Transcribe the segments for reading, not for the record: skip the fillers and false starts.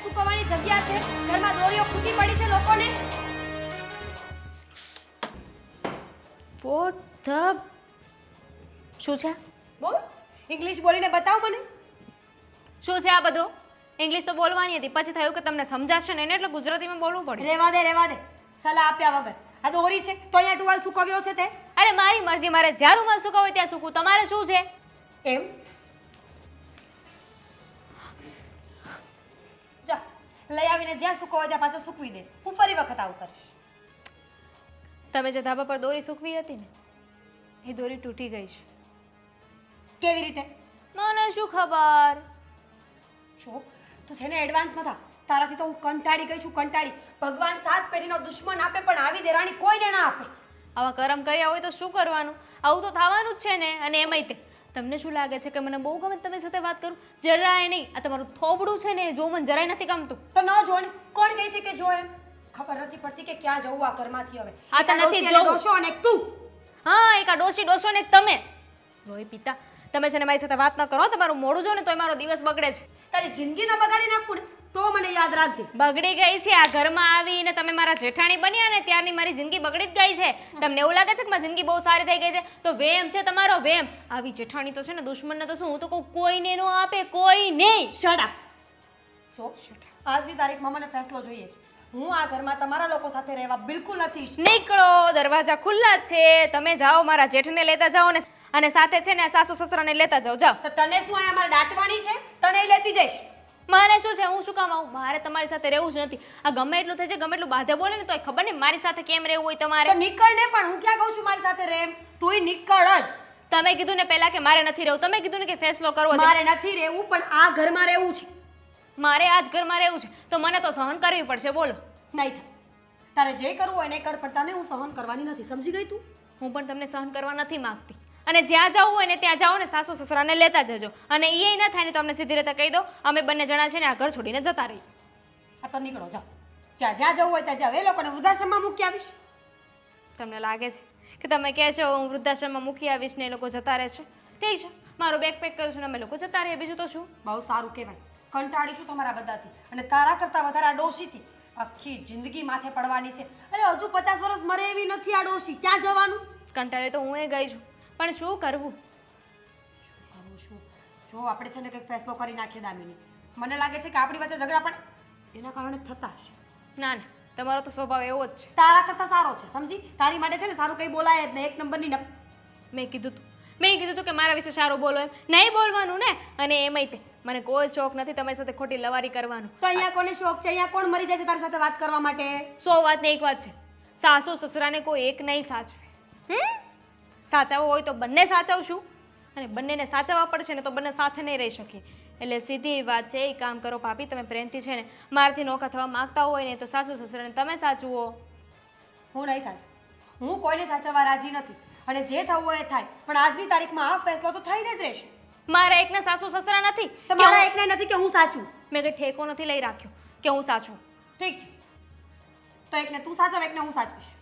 સુકવવાની જગ્યા છે? ઘરમાં દોરીઓ ખૂટી પડી છે લોકોને. વોટ ધ શું છે? બોલ, ઇંગ્લિશ બોલીને બતાવ મને. શું છે આ બધું? ઇંગ્લિશ તો બોલવાની હતી, પછી થયું કે તમને સમજાશે ને એટલે ગુજરાતીમાં બોલવું પડ્યું. રેવા દે. સલાહ આપ્યા વગર. આ દોરી છે તો અહીંયા ટુવાલ સુકવ્યો છે તે. અરે મારી મરજી, મારે જ્યાં રૂમાલ સુકાવો ત્યાં સૂકવું, તમારે શું છે? એમ જા, લઈ આવીને જ્યાં સુકવો ત્યાં પાછો સૂકવી દે. હું ફરી વખત આવું કરીશ. તમે જે ધાબા પર દોરી સૂકવી હતી ને, એ દોરી તૂટી ગઈ છે. કેવી રીતે? મને શું ખબર. જો તું છે ને એડવાન્સ ન થા. તારાથી તો હું કંટાળી ગઈ છું, કંટાળી. ભગવાન સાત પેઢીનો દુશ્મન આપે પણ આવી દેરાણી કોઈને ના આપે. આવા કરમ કર્યા હોય તો શું કરવાનું? આવું તો થવાનું જ છે ને. અને એમાંય તે તમને શું લાગે છે કે મને બહુ ગમે તમારી સાથે વાત કરું? જરાય નહીં. આ તમારું થોબડું છે ને, જો મને જરાય નથી ગમતું. તો ન જો ને. કોણ કહે છે કે જો એમ? ખબર નથી પડતી કે ક્યાં જવું આ ઘરમાંથી હવે. આ તો નથી ડોશી અને જવું. ડોશો અને એક તું. હા, એક આ ડોશો ને એક તમે. લોહી પિતા, તમે છે ને મારી સાથે વાત ન કરો. તમારું મોડું જો ને તોય મારો દિવસ બગડે છે. તારી જિંદગી ન બગાડી નાખું ને તો મને યાદ રાખજે. બગડી ગઈ છે. આ ઘરમાં આવીને તમે મારા જેઠાણી બન્યા ને ત્યારની મારી જિંદગી બગડી જ ગઈ છે. તમને એવું લાગે છે કે મારી જિંદગી બહુ સારી થઈ ગઈ છે? તો વેમ છે તમારો, વેમ. આવી જેઠાણી તો છે ને દુશ્મનને તો શું, હું તો કહું કોઈને નો આપે, કોઈ નહીં. Shut up. જો આજની તારીખમાં મને ફેસલો જોઈએ છે. હું આ ઘરમાં તમારા લોકો સાથે રહેવા બિલકુલ નથી ઈચ્છતી. નીકળો, દરવાજા ખુલ્લા જ છે. તમે જાઓ, મારા જેઠને લેતા જાઓ ને, અને સાથે છે ને સાસુ સસરાને લેતા જાઓ. જાઓ. તો તને શું અહીંયા મારે દાટવાની છે? તને ય લેતી જઈશ. મારે શું છે? હું શું કામ આવું? મારે તમારી સાથે રહેવું જ નથી. આ ગમે એટલું થઈ જાય, ગમે એટલું બાધે બોલે ને તોય ખબર નહીં મારી સાથે કેમ રહેવું હોય તમારે. તો નીકળ ને. પણ હું ક્યાં કહું છું મારી સાથે રહે એમ? તુંય નીકળ જ. તમે કીધું ને પહેલા કે મારે નથી રહેવું. તમે કીધું ને કે ફેસલો કરવો છે. મારે નથી રહેવું, પણ આ ઘરમાં રહેવું છે. મારે આ જ ઘરમાં રહેવું છે તો મને તો સહન કરવી પડશે. બોલો. નહીં થાય. તારે જે કરવું હોય ને કર, પણ તને હું સહન કરવાની નથી. સમજી ગઈ તું? હું પણ તમને સહન કરવા નથી માંગતી. અને જ્યાં જવું હોય ને ત્યાં જાઓ ને, સાસુ સસરાને લેતા જજો. અને એ ન થાય ને તો અમને સીધી રીતે કહી દો, અમે બંને જણા છે ને આ ઘર છોડીને જતા રહીએ. આ તો નીકળો, જાઓ. જ્યાં જવું હોય ત્યાં જાઓ. એ લોકોને વૃદ્ધાશ્રમમાં મૂકી આવીશ. તમને લાગે છે કે તમે કહે છો હું વૃદ્ધાશ્રમમાં મૂકી આવીશ ને એ લોકો જતા રહેશે? ઠીક છે, મારું બેગ પેક કરું છું ને અમે લોકો જતા રહીએ. બીજું તો શું. બહુ સારું કહેવાય. કંટાળી છું તમારા બધાથી. અને તારા કરતાં વધારે આ ડોશીથી. આખી જિંદગી માથે પડવાની છે. અરે હજુ 50 વર્ષ મરે એવી નથી આ ડોશી. ક્યાં જવાનું? કંટાળે તો હું ગઈ છું, પણ શું કરવું? કરું છું. જો આપણે છે ને કંઈક ફેસલો કરી નાખીએ દામિની. મને લાગે છે કે આપણી વચ્ચે ઝઘડા પણ એના કારણે થતા હશે. ના ના, તમારો તો સ્વભાવ એવો જ છે. તારા કરતાં સારો છે, સમજી? તારી માટે છે ને સારું કંઈ બોલાય જ ને. એક નંબરની મેં કીધું તું કે મારા વિશે સારું બોલો એમ. નહીં બોલવાનું ને. અને એમાંય તે મને કોઈ શોખ નથી તમારી સાથે ખોટી લવારી કરવાનો. તો અહીંયા કોને શોખ છે? અહીંયા કોણ મરી જાય છે તારી સાથે વાત કરવા માટે? 100 વાત ને એક વાત છે, સાસુ સસરાને કોઈ એક નહીં સાચવે. સાચવવું હોય તો બંને સાચવશું, અને બંનેને સાચવવા પડશે ને તો બંને સાથે નહીં રહી શકીએ. એટલે સીધી વાત છે, એ કામ કરો ભાભી, તમે પ્રેમથી છે ને મારાથી નોખા થવા માંગતા હોય ને તો સાસુ સસરાને તમે સાચવો. હું નહીં સાચું. હું કોઈને સાચવવા રાજી નથી. અને જે થવું હોય એ થાય, પણ આજની તારીખમાં આ ફેસલો તો થઈને જ રહેશે. મારા એકના સાસુ સસરા નથી. તો મારા એકને નથી કે હું સાચું. મેં કંઈ ઠેકો નથી લઈ રાખ્યો કે હું સાચું. ઠીક છે, તો એકને તું સાચવ, એકને હું સાચવીશ.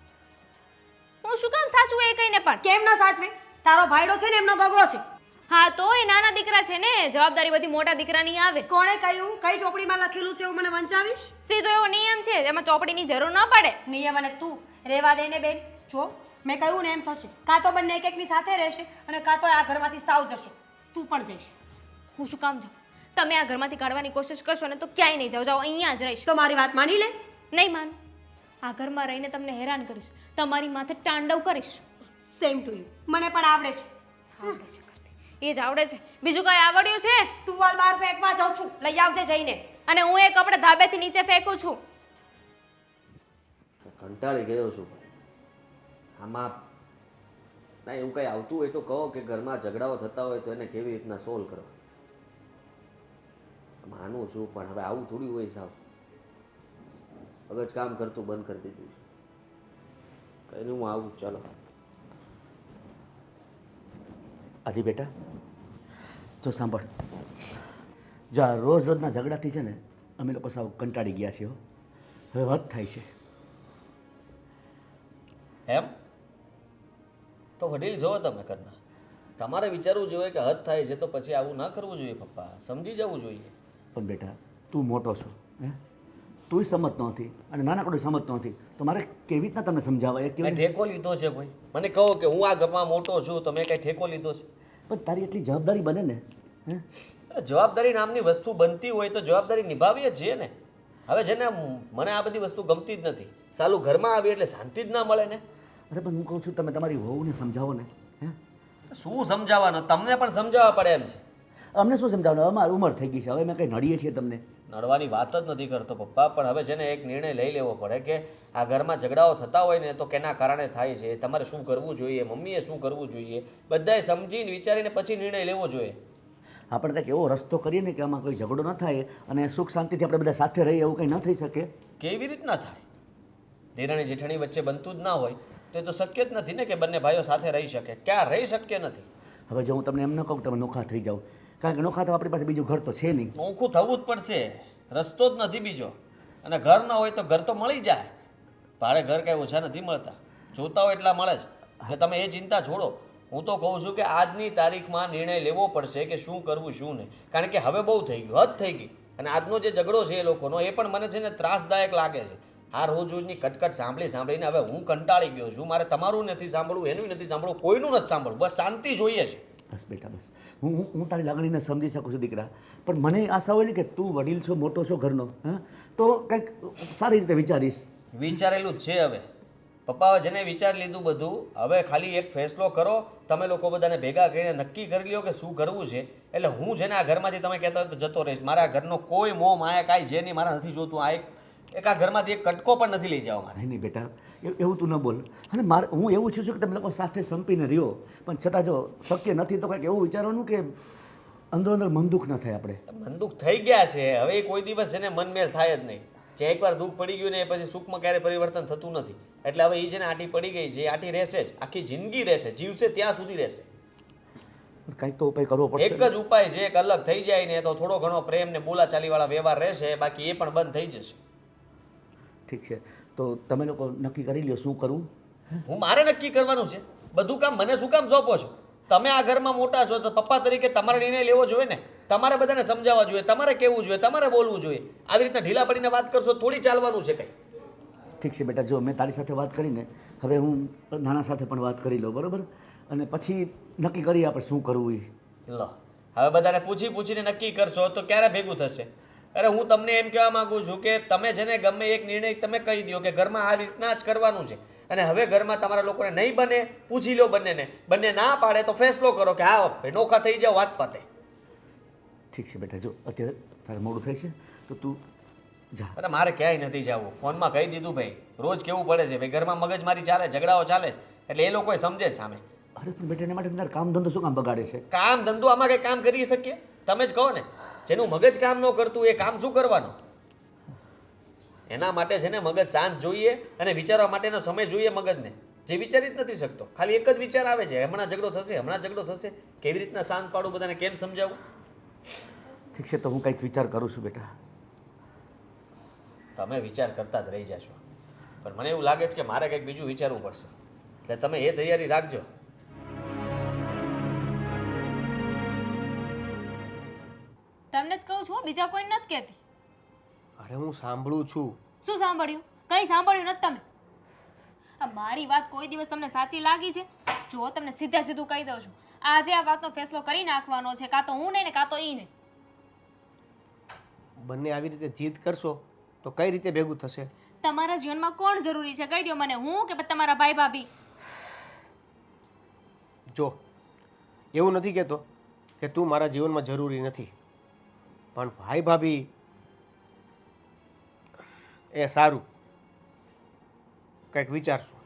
હું શું કામ સાચું એ કહીને પણ? કેમ ના સાચવે? તારો ભાઈડો છે ને એમનો ગગો છે. હા તો એ નાના દીકરા છે ને, જવાબદારી બધી મોટા દીકરાની આવે. કોણે કહ્યું? કઈ ચોપડીમાં લખેલું છે એવું મને વંચાવીશ? સીધો એવો નિયમ છે, એમાં ચોપડીની જરૂર ન પડે. નિયમ અને તું રેવા દે ને બેન. જો મેં કહ્યું ને એમ થશે. કાં તો બંને એક એકની સાથે રહેશે અને કાં તો આ ઘરમાંથી સાવ જશે. તું પણ જઈશ. હું શું કામ જાઉં? તમે આ ઘરમાંથી કાઢવાની કોશિશ કરશો ને તો ક્યાંય નહીં જાઉં. જાઓ, અહીંયા જ રહીશ. તો મારી વાત માની લે. નહીં માનું. આ ઘરમાં રહીને તમને હેરાન કરીશ, તમારી માથે તાંડવ કરીશ. Same to you. મને પણ આવડે છે. આવડે છે કરતી. એ જ આવડે છે, બીજું કઈ આવડ્યું છે? ટુવાલ બહાર ફેંકવા જાઉં છું, લઈ આવજે જઈને. અને હું એ કપડે ધાબેથી નીચે ફેંકું છું. કંટાળી ગયો છું આમાં. ના એવું કંઈ આવતું હોય તો કહો કે ઘરમાં ઝઘડાઓ થતા હોય તો એને કેવી રીતના સોલ્વ કરવા. માનું છું પણ હવે આવું થોડું હોય સાવ. મગજ કામ કરતું બંધ કરી દીધું છે. કંઈ નહીં, હું આવું. ચાલો આદિ બેટા, જો સાંભળ, જા રોજ રોજના ઝઘડાથી છે ને અમે લોકો સાવ કંટાળી ગયા છીએ. હવે હદ થાય છે. એમ તો વડીલ જો તમે કરના, તમારે વિચારવું જોઈએ કે હદ થાય છે તો પછી આવું ના કરવું જોઈએ પપ્પા. સમજી જવું જોઈએ. પણ બેટા તું મોટો છો હે તુંય સમજતો નથી અને નાનકડું સમજતો નથી તો મારે કેવી રીતના તમને સમજાવાય મેં કેવી ઠેકો લીધો છે ભાઈ. મને કહો કે હું આ ઘરમાં મોટો છું તો મેં કઈ ઠેકો લીધો છે? પણ તારી એટલી જવાબદારી બને ને હે અરે જવાબદારી નામની વસ્તુ બનતી હોય તો જવાબદારી નિભાવીએ જ છીએ ને. હવે છે ને મને આ બધી વસ્તુ ગમતી જ નથી. સાલું ઘરમાં આવી એટલે શાંતિ જ ના મળે ને. અરે પણ હું કહું છું તમે તમારી વહુને સમજાવો ને હે શું સમજાવવાનું? તમને પણ સમજાવવા પડે એમ છે. અમને શું સમજાવવાનું અમારી ઉંમર થઈ ગઈ છે હવે મેં કંઈ નડીએ છીએ તમને નડવાની વાત જ નથી કરતો પપ્પા, પણ હવે છે ને એક નિર્ણય લઈ લેવો પડે કે આ ઘરમાં ઝઘડાઓ થતા હોય ને તો કેના કારણે થાય છે, તમારે શું કરવું જોઈએ, મમ્મીએ શું કરવું જોઈએ, બધાએ સમજીને વિચારીને પછી નિર્ણય લેવો જોઈએ. આપણે કંઈક એવો રસ્તો કરીએ ને કે આમાં કોઈ ઝઘડો ન થાય અને સુખ શાંતિથી આપણે બધા સાથે રહીએ એવું કંઈ ન થઈ શકે. કેવી રીતના થાય? દેરાણી જેઠાણી વચ્ચે બનતું જ ના હોય તો એ તો શક્ય જ નથી ને કે બંને ભાઈઓ સાથે રહી શકે. ક્યાં રહી શક્ય નથી. હવે જો હું તમને એમ ન કહું કે તમે નોખા થઈ જાઓ કારણ કે નોખા તો આપણી પાસે બીજું ઘર તો છે નહીં. નોખું થવું જ પડશે, રસ્તો જ નથી બીજો. અને ઘર ન હોય તો ઘર તો મળી જાય. ભાડે ઘર કાંઈ ઓછા નથી મળતા, જોતા હોય એટલા મળે જ. એટલે તમે એ ચિંતા છોડો. હું તો કહું છું કે આજની તારીખમાં નિર્ણય લેવો પડશે કે શું કરવું શું નહીં. કારણ કે હવે બહુ થઈ ગયું, હદ થઈ ગઈ. અને આજનો જે ઝઘડો છે એ લોકોનો એ પણ મને છે ને ત્રાસદાયક લાગે છે. આ રોજ રોજની કટકટ સાંભળીને હવે હું કંટાળી ગયો છું. મારે તમારું નથી સાંભળવું, એનું નથી સાંભળવું, કોઈનું નથી સાંભળવું. બસ શાંતિ જોઈએ છે. બસ બેટા બસ હું તારી લાગણીને સમજી શકું છું દીકરા, પણ મને આશા હોય ને કે તું વડીલ છો, મોટો છો ઘરનો, હા તો કંઈક સારી રીતે વિચારીશ. વિચારેલું જ છે હવે પપ્પા. જેને વિચારી લીધું બધું, હવે ખાલી એક ફેસલો કરો. તમે લોકો બધાને ભેગા કરીને નક્કી કરી લ્યો કે શું કરવું છે. એટલે હું છે ને આ ઘરમાંથી તમે કહેતા હોય તો જતો રહીશ. મારા ઘરનો કોઈ મોહ માયા કાંઈ છે નહીં, મારા નથી જોતું. આ એક આ ઘરમાંથી એક કટકો પણ નથી લઈ જવા મારે. નહીં નહીં બેટા એવું તું ન બોલ. અને મારે હું એવું છું કે તમે લોકો સાથે સંપીને રહ્યો, પણ છતાં જો શક્ય નથી તો કંઈક એવું વિચારવાનું કે અંદરો અંદર મન દુઃખ ન થાય. આપણે મન દુઃખ થઈ ગયા છે, હવે કોઈ દિવસ છે ને મનમેળ થાય જ નહીં. જે એકવાર દુઃખ પડી ગયું ને એ પછી સુખમાં ક્યારે પરિવર્તન થતું નથી. એટલે હવે એ છે ને આટી પડી ગઈ છે, આટી રહેશે જ, આખી જિંદગી રહેશે, જીવશે ત્યાં સુધી રહેશે. કંઈક તો ઉપાય કરવો પડશે. એક જ ઉપાય છે, એક અલગ થઈ જાય ને તો થોડો ઘણો પ્રેમ ને બોલાચાલીવાળા વ્યવહાર રહેશે, બાકી એ પણ બંધ થઈ જશે. ઠીક છે તો તમે લોકો નક્કી કરી લ્યો શું કરવું. હું મારે નક્કી કરવાનું છે બધું કામ. મને શું કામ સોંપો છો? તમે આ ઘરમાં મોટા છો તો પપ્પા તરીકે તમારે નિર્ણય લેવો જોઈએ ને. તમારે બધાને સમજાવવા જોઈએ, તમારે કહેવું જોઈએ, તમારે બોલવું જોઈએ. આવી રીતના ઢીલા પડીને વાત કરશો થોડી ચાલવાનું છે કંઈ. ઠીક છે બેટા, જો મેં તારી સાથે વાત કરીને હવે હું નાના સાથે પણ વાત કરી લઉં, બરાબર? અને પછી નક્કી કરીએ આપણે શું કરવું એ. લો હવે બધાને પૂછીને નક્કી કરશો તો ક્યારે ભેગું થશે? અરે હું તમને એમ કહેવા માંગુ છું કે તમે છે ને ગમે એક નિર્ણય તમે કહી દો કે ઘરમાં આ રીતના જ કરવાનું છે. અને હવે ઘરમાં તમારા લોકોને નહીં બને, પૂછી લો બંનેને. બંને ના પાડે તો ફેસલો કરો કે હા ભાઈ નોખા થઈ જાઓ, વાત પતે. ઠીક છે બેટા, જો અત્યારે તારે મોડું થાય છે તો તું જા. અરે મારે ક્યાંય નથી જવું, ફોનમાં કહી દીધું ભાઈ. રોજ કેવું પડે છે ભાઈ, ઘરમાં મગજમારી ચાલે, ઝઘડાઓ ચાલે છે, એટલે એ લોકો સમજે છે સામે. અરે પણ બેટા એના માટે તારે કામ ધંધો શું કામ બગાડે છે? કામ ધંધો આમાં કંઈ કામ કરી શકીએ? તમે જ કહો ને. જેનું મગજ કામ ન કરતું એ કામ શું કરવાનું? એના માટે છે ને મગજ શાંત જોઈએ અને વિચારવા માટેનો સમય જોઈએ મગજને. જે વિચારી જ નથી શકતો, ખાલી એક જ વિચાર આવે છે, હમણાં ઝઘડો થશે, હમણાં ઝઘડો થશે. કેવી રીતના શાંત પાડું, બધાને કેમ સમજાવું? ઠીક છે તો હું કંઈક વિચાર કરું છું બેટા. તમે વિચાર કરતા જ રહી જશો, પણ મને એવું લાગે છે કે મારે કંઈક બીજું વિચારવું પડશે. એટલે તમે એ તૈયારી રાખજો. તમને જ કહું છું, બીજા કોઈ નથી કહેતી. અરે હું સાંભળું છું. શું સાંભળ્યું? કંઈ સાંભળ્યું નથી તમે. આ મારી વાત કોઈ દિવસ તમને સાચી લાગી છે? જો તમને સીધે સીધું કહી દઉં છું, આજે આ વાતનો ફેસલો કરી નાખવાનો છે, કાં તો હું નહીં ને કાં તો ઈ નહીં. બંને આવી રીતે જીદ કરશો તો કઈ રીતે ભેગું થશે? તમારા જીવનમાં કોણ જરૂરી છે કહી દો મને, હું કે તમારા ભાઈ ભાભી? જો એવું નથી કહેતો કે તું મારા જીવનમાં જરૂરી નથી, પણ ભાઈ ભાભી એ સારું. કંઈક વિચારશું.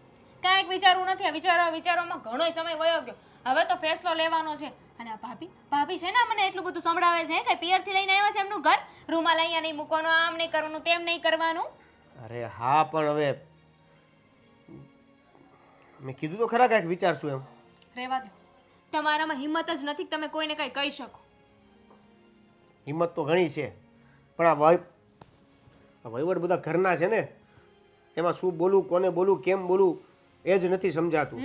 કાંઈક વિચારવું નથી. આ વિચારોમાં ઘણો સમય વયો ગયો. હવે તો ફેસલો લેવાનો છે. અને આ ભાભી છે ને મને એટલું બધું સંભળાવે છે કે પિયરથી લઈને આવ્યા છે એમનું ઘર, રૂમાલ અહીંયા નહીં મૂકવાનો, આમ નહીં કરવાનું, તેમ નહીં કરવાનું. અરે હા, પણ હવે મેં કીધું તો ખરા કાંઈક વિચારશું એમ. રહેવા દો. તમારામાં હિંમત જ નથી કે તમે કોઈને કંઈ કહી શકો. હિંમત તો ઘણી છે, પણ આ વહીવટ બધા ઘરના છે ને, એમાં શું બોલું, કોને બોલું, કેમ બોલું એ જ નથી સમજાતું.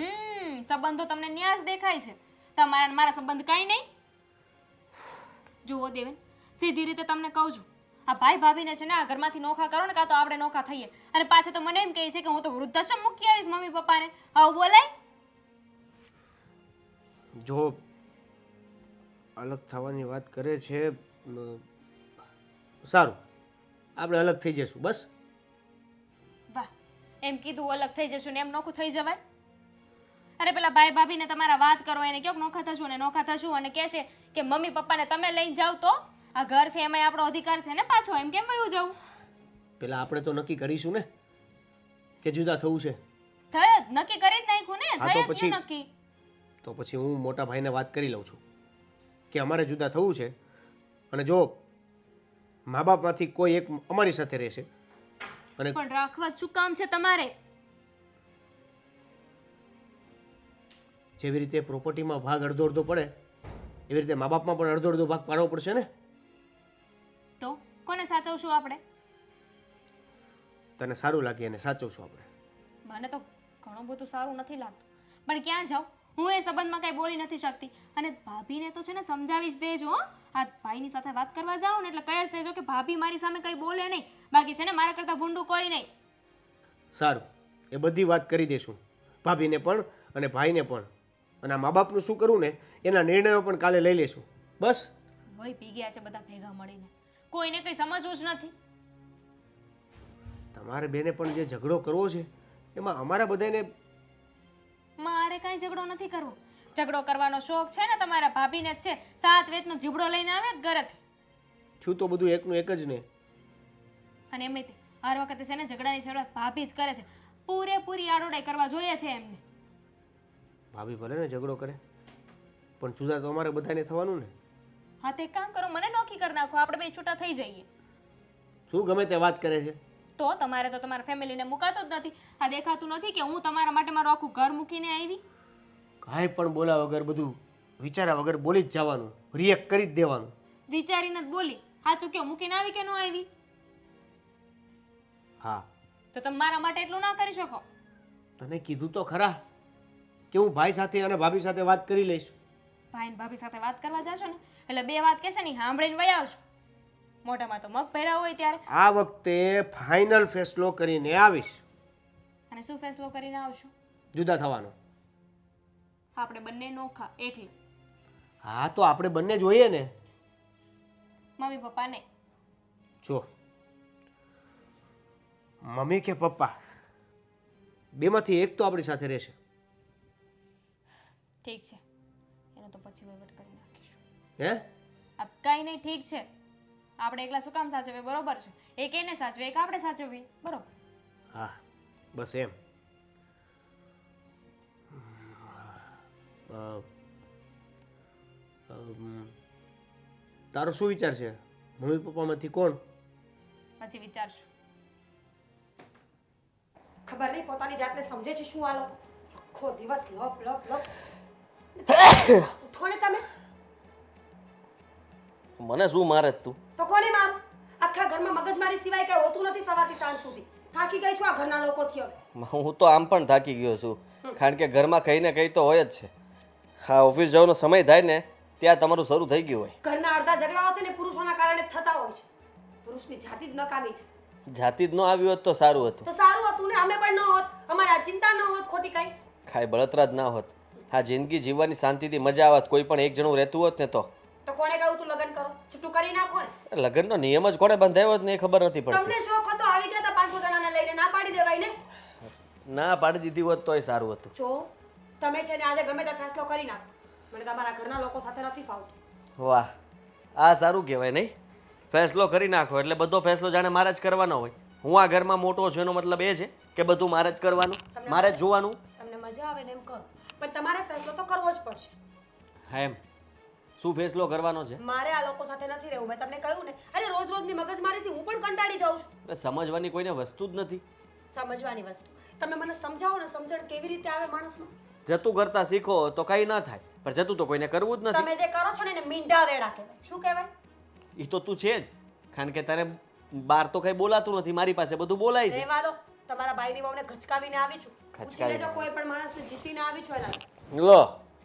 સંબંધો તમને ન્યાસ દેખાય છે, તમારા મારા સંબંધ કાંઈ નહીં. જુઓ દેવેન, સીધી રીતે તમને કહું છું, આ ભાઈ ભાભીને છે ને આ ઘરમાંથી નોખા કરો ને કાં તો આપણે નોખા થઈએ અને પાછા તો મને એમ કહે છે કે હું તો વૃદ્ધાશ્રમ મૂકી આવીશ મમ્મી પપ્પાને. આવું બોલાય? જો અલગ થવાની વાત કરે છે સારું, આપણે અલગ થઈ જઈશું બસ. વાહ, એમ કીધું અલગ થઈ જશું ને એમ નોખું થઈ જવાય? અરે પેલા ભાઈ ભાભીને તમારા વાત કરો એને ક્યાંક નોખા થશું ને નોખા થશું અને કહે છે કે મમ્મી પપ્પાને તમે લઈને જાઓ તો આ ઘર છે એમાંય આપણો અધિકાર છે ને પાછો, એમ કેમ વયું જવું? પેલા આપણે તો નક્કી કરીશું ને કે જુદા થવું છે. થયો જ, નક્કી કરી જ નાખ્યું ને. હા, તો થયા જ પછી- ગયું નક્કી. તો પછી હું મોટા ભાઈને વાત કરી લઉં છું કે અમારે જુદા થવું છે અને જો મા બાપમાંથી કોઈ એક અમારી સાથે રહેશે અને પણ રાખવા જ શું કામ છે તમારે? જેવી રીતે પ્રોપર્ટીમાં ભાગ અડધો અડધો પડે એવી રીતે મા બાપમાં પણ અડધો અડધો ભાગ પાડવો પડશે ને. તો કોને સાચવશું આપણે? તને સારું લાગે અને સાચવશું આપણે. મને તો ઘણું બધું સારું નથી લાગતું, પણ ક્યાં જાઉં? હું એ સંબંધમાં કાંઈ બોલી નથી શકતી અને ભાભીને તો છે ને સમજાવી જ દેજો. હો, આ ભાઈની સાથે વાત કરવા જાઓ ને એટલે કહી જ દેજો કે ભાભી મારી સામે કંઈ બોલે નહીં. બાકી છે ને મારા કરતાં ભૂંડું કોઈ નહીં. સારું, એ બધી વાત કરી દઈશું ભાભીને પણ અને ભાઈને પણ. અને આ મા બાપનું શું કરવું ને એના નિર્ણયો પણ કાલે લઈ લઈશું બસ. વહી પી ગયા છે બધા ભેગા મળીને, કોઈને કંઈ સમજવું જ નથી. તમારે બેને પણ જે ઝઘડો કરવો છે એમાં અમારા બધાને મારે કાંઈ ઝઘડો નથી કરવો. ઝઘડો કરવાનો શોખ છે ને તમારા ભાભીને જ છે. 7 વેતનો જીબડો લઈને આવે જ ઘરેથી. છું તો બધું એકનું એક જ ને. અને એમ તે હર વખતે છે ને ઝઘડાની શરૂઆત ભાભી જ કરે છે. પૂરેપૂરી આડોડાઈ કરવા જોઈએ છે એમને. ભાભી ભલે ને ઝઘડો કરે પણ જુદા તો અમારે બધાને થવાનું ને. હા, તે કામ કરો, મને નોખી કરી નાખો, આપણે બે છૂટા થઈ જઈએ. શું ગમે તે વાત કરે છે? તો તમારે તો તમારા ફેમિલીને મુકાતો જ નથી. આ દેખાતું નથી કે હું તમારા માટે મારું આખું ઘર મૂકીને આવી? કાંઈ પણ બોલા વગર બધું વિચાર્યા વગર બોલી જ જવાનું, રિએક્ટ કરી જ દેવાનું. વિચારીને જ બોલી. સાચું કહો, મૂકીને આવી કે ન આવી? હા, તો તમે મારા માટે એટલું ના કરી શકો? તને કીધું તો ખરા કે હું ભાઈ સાથે અને ભાભી સાથે વાત કરી લઈશ. ભાઈ ને ભાભી સાથે વાત કરવા જશો ને એટલે બે વાત કહેશે ને સાંભળીને વયા આવશો. મોઢામાં તો મગ ભર્યા હોય ત્યારે. આ વખતે ફાઇનલ ફેસલો કરીને આવીશ. અને શું ફેસલો કરીને આવશો? જુદા થવાનો. આપણે બંને નોખા એકલી. હા, તો આપણે બંને જોઈએ ને. મમ્મી પપ્પા નહીં. જો મમ્મી કે પપ્પા બેમાંથી એક તો આપણી સાથે રહેશે. ઠીક છે, એનો તો પછી વહીવટ કરી નાખીશું. હે? આ કાંઈ નહીં, ઠીક છે. આપણે એકલા શું કામ સાચવીએ? બરોબર છે. એક એને સાચવે, એક આપણે સાચવીએ. બરોબર. હા, બસ એમ. તારો શું વિચાર છે? મમ્મી પપ્પામાંથી કોણ? પછી વિચારશું. ખબર નહીં પોતાની જાતને સમજે છે શું આ લોકો. આખો દિવસ લપ લપ લપ. ઉઠો ને તમે. મને શું મારે જ તું? તો કોને મારું? આખા ઘરમાં મગજમારી સિવાય કઈ હોતું નથી સવારથી સાંજ સુધી. થાકી ગઈ છું આ ઘરના લોકોથી હવે. હું તો આમ પણ થાકી ગયો છું, કારણ કે ઘરમાં કંઈ ને કંઈ તો હોય જ છે. હા, ઓફિસ જવાનો સમય થાય ને ત્યાં તમારું શરૂ થઈ ગયું હોય. ઘરના અડધા ઝઘડાઓ છે ને પુરુષોના કારણે થતા હોય છે. પુરુષની જાતિ જ નકામી છે. જાતિ જ ન આવી હોત તો સારું હતું. તો સારું હતું ને, અમે પણ ન હોત, અમારે આ ચિંતા ન હોત ખોટી કઈ. કાંઈ બળતરા જ ના હોત. હા, જિંદગી જીવવાની શાંતિથી મજા આવત. કોઈ પણ એક જણું રહેતું હોત ને તો કોણે કહ્યું તું લગ્ન કરો? છૂટું કરી નાખો ને. લગ્નનો નિયમ જ કોણે બંધાવ્યો જ ને એ ખબર નથી પડતી. તમને શોખ હતો આવી ગયા હતા 500 જણાને લઈને, ના પાડી દેવાય ને. ના પાડી દીધી હોત તોય સારું હતું. જો તમે છે ને આજે ગમે તે ફેસલો કરી નાખો, મને તમારા ઘરના લોકો સાથે નથી ફાવતું. વાહ, આ સારું કહેવાય નહીં? ફેસલો કરી નાખો એટલે બધો ફેસલો જાણે મારે જ કરવાનો હોય. હું આ ઘરમાં મોટો છું એનો મતલબ એ છે કે બધું મારે જ કરવાનું, મારે જ જોવાનું. તમને મજા આવે ને એમ કરો, પણ તમારે ફેસલો તો કરવો જ પડશે. હા, એમ શું ફેસલો કરવાનો છે? મારે આ લોકો સાથે નથી રહેવું. મેં તમને કહ્યું ને, અરે રોજ રોજની મગજમારીથી હું પણ કંટાળી જાઉં છું. સમજવાની કોઈને વસ્તુ જ નથી. સમજવાની વસ્તુ તમે મને સમજાવો ને, સમજણ કેવી રીતે આવે માણસમાં. જતું કરતા શીખો તો કંઈ ના થાય, પણ જતું તો કોઈને કરવું જ નથી. તમે જે કરો છો ને એને મીંઢા વેડા કહેવાય. શું કહેવાય? એ તો તું છે જ, કારણ કે તારે બહાર તો કઈ બોલાતું નથી, મારી પાસે બધું બોલાય છે. રહેવા દો, તમારા ભાઈની વહુને ખચકાવીને આવી છું. પૂછી લેજો કોઈ પણ માણસને જીતીને આવી છું એના. લો,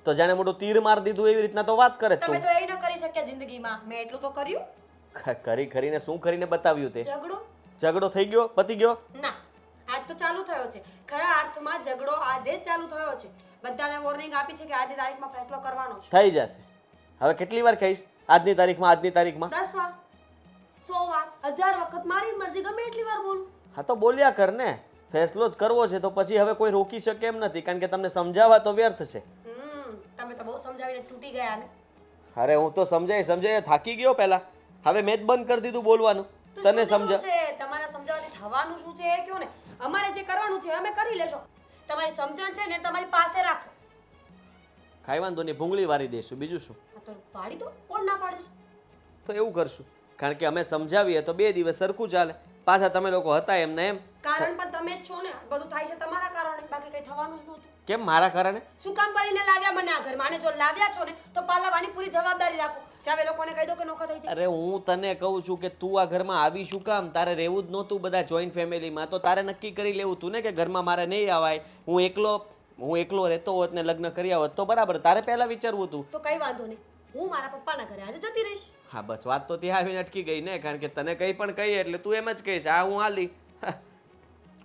તો જાણે મોટું તીર માર દીધું એવી રીતના તો વાત કરે તમે તું. તો એ ન કરી શક્યા જિંદગીમાં, મેં એટલું તો કર્યું. કરીને શું કરીને બતાવ્યું તે ઝઘડો ઝઘડો થઈ ગયો પતી ગયો ના, આજ તો ચાલુ થયો છે. ખરા અર્થમાં ઝઘડો આજે જ ચાલુ થયો છે. બધાને વોર્નિંગ આપી છે કે આજની તારીખમાં ફેસલો કરવાનો છે. થઈ જશે. હવે કેટલી વાર કહીશ આજની તારીખમાં 10 વાર, 100 વાર, 1000 વખત મારી મરજી, ગમે એટલી વાર બોલું. હા તો બોલ્યા કર ને. ફેસલો જ કરવો છે તો પછી હવે કોઈ રોકી શકે એમ નથી, કારણ કે તમને સમજાવવા તો વ્યર્થ છે. તમે તો બહુ સમજાવીને તૂટી ગયા ને. અરે હું તો સમજાય થાકી ગયો પહેલા. હવે મેં જ બંધ કરી દીધું બોલવાનું. તો તને શું સમજા છે? તમારા સમજાવવાથી થવાનું શું છે એ કહો ને. અમારે જે કરવાનું છે અમે કરી લેશો. તમારી સમજણ છે ને તમારી પાસે રાખો. કાંઈ વાંધો નહીં, ભૂંગળી વારી દઈશું, બીજું શું. હા તો પાડી દો, કોણ ના પાડે છે? તો એવું કરશું, કારણ કે અમે સમજાવીએ તો 2 દિવસ સરખું ચાલે. પાછા તમે લોકો હતા એમ ને એમ. કારણ પણ તમે જ છો ને. આ બધું થાય છે તમારા કારણે, બાકી કઈ થવાનું જ નહોતું. કેમ મારા કારણે? શું કામ કરીને લાવ્યા મને આ ઘરમાં? અને જો લાવ્યા છો ને તો પાલવવાની પૂરી જવાબદારી રાખો. ચાવે લોકોને કહી દો કે નોખા થઈ જાય. અરે હું તને કહું છું કે તું આ ઘરમાં આવી શું કામ? તારે રહેવું જ નહોતું બધા જોઈન્ટ ફેમિલીમાં, તો તારે નક્કી કરી લેવું તું ને કે ઘરમાં મારે નહીં આવાય. હું એકલો રહેતો હોત ને લગ્ન કર્યા હોત તો બરાબર, તારે પહેલા વિચારવું હતું. તો કઈ વાંધો નહીં, હું મારા પપ્પાના ઘરે આજે જતી રહીશ. હા બસ, વાત તો ત્યાં આવીને અટકી ગઈ ને, કારણ કે તને કંઈ પણ કહીએ એટલે તું એમ જ કહીશ આ હું હાલી.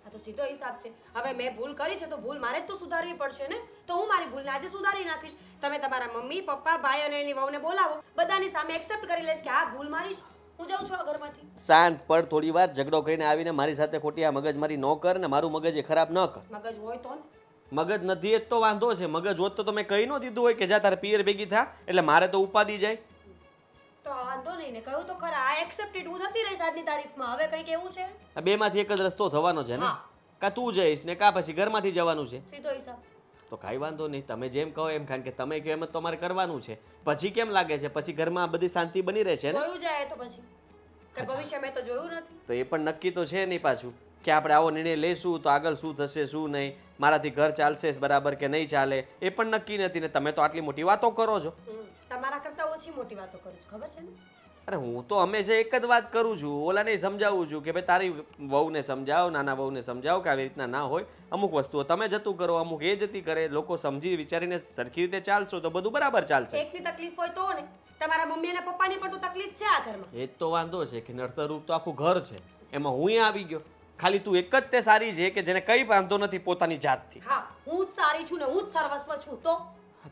આ તો સીધો હિસાબ છે. હવે મેં ભૂલ કરી છે તો ભૂલ મારે જ તો સુધારવી પડશે ને. તો હું મારી ભૂલને આજે સુધારી નાખીશ. તમે તમારા મમ્મી પપ્પા ભાઈ અને એની વહુને બોલાવો, બધાની સામે એક્સેપ્ટ કરી લઈશ કે આ ભૂલ મારી છે. હું જાઉં છું આ ઘરમાંથી. શાંત પડ થોડી વાર. ઝઘડો કરીને આવીને મારી સાથે ખોટી આ મગજમારી ન કર ને મારું મગજ એ ખરાબ ન કર. મગજ હોય તો ને. મગજ નથી જ તો વાંધો છે. મગજ હોત તો તમે કહી ન દીધું હોય કે જા તારે પિયર ભેગી થા, એટલે મારે તો ઉપાદી જાય. તો વાંધો નહીં ને, કહ્યું તો ખરા. આ એક્સેપ્ટેડ, હું જતી રહીશ આજની તારીખમાં. હવે કઈ કેવું છે? આ બેમાંથી એક જ રસ્તો થવાનો છે ને. હા. કા તું જઈશ ને કા પછી ઘરમાંથી જવાનું છે. સીધો હિસાબ. તો કાંઈ વાંધો નહીં, તમે જેમ કહો એમ, કારણ કે તમે કહો એમ જ તમારે કરવાનું છે. પછી કેમ લાગે છે? પછી ઘરમાં બધી શાંતિ બની રહે છે ને. જોયું જાય તો પછી કે ભવિષ્ય મેં તો જોયું નથી. તો એ પણ નક્કી તો છે નહીં પાછું કે આપણે આવો નિર્ણય લઈશું તો આગળ શું થશે શું નહીં, મારાથી ઘર ચાલશે બરાબર કે નહીં ચાલે, એ પણ નક્કી નથી ને તમે તો આટલી મોટી વાતો કરો છો. તમારા કરતા ઓછી મોટી વાતો કરું છું, ખબર છે ને. અરે હું તો હંમેશા એક જ વાત કરું છું, ઓલાને સમજાવું છું કે ભાઈ તારી વહુને સમજાવ, નાના વહુને સમજાવ કે આવી રીતના ના હોય. અમુક વસ્તુઓ તમે જતું કરો, અમુક એ જતી કરે. લોકો સમજી વિચારીને સરખી રીતે ચાલશો તો બધું બરાબર ચાલશે. એકની તકલીફ હોય તો ને, તમારા મમ્મી અને પપ્પાની પણ તો તકલીફ છે આ ઘરમાં. એ જ તો વાંધો છે કે નડતરરૂપ તો આખું ઘર છે, એમાં હું આવી ગયો. ખાલી તું એક જ તે સારી છે કે જેને કઈ વાંધો નથી પોતાની જાતથી. હા, હું જ સારી છું ને હું જ સર્વસ્વ છું.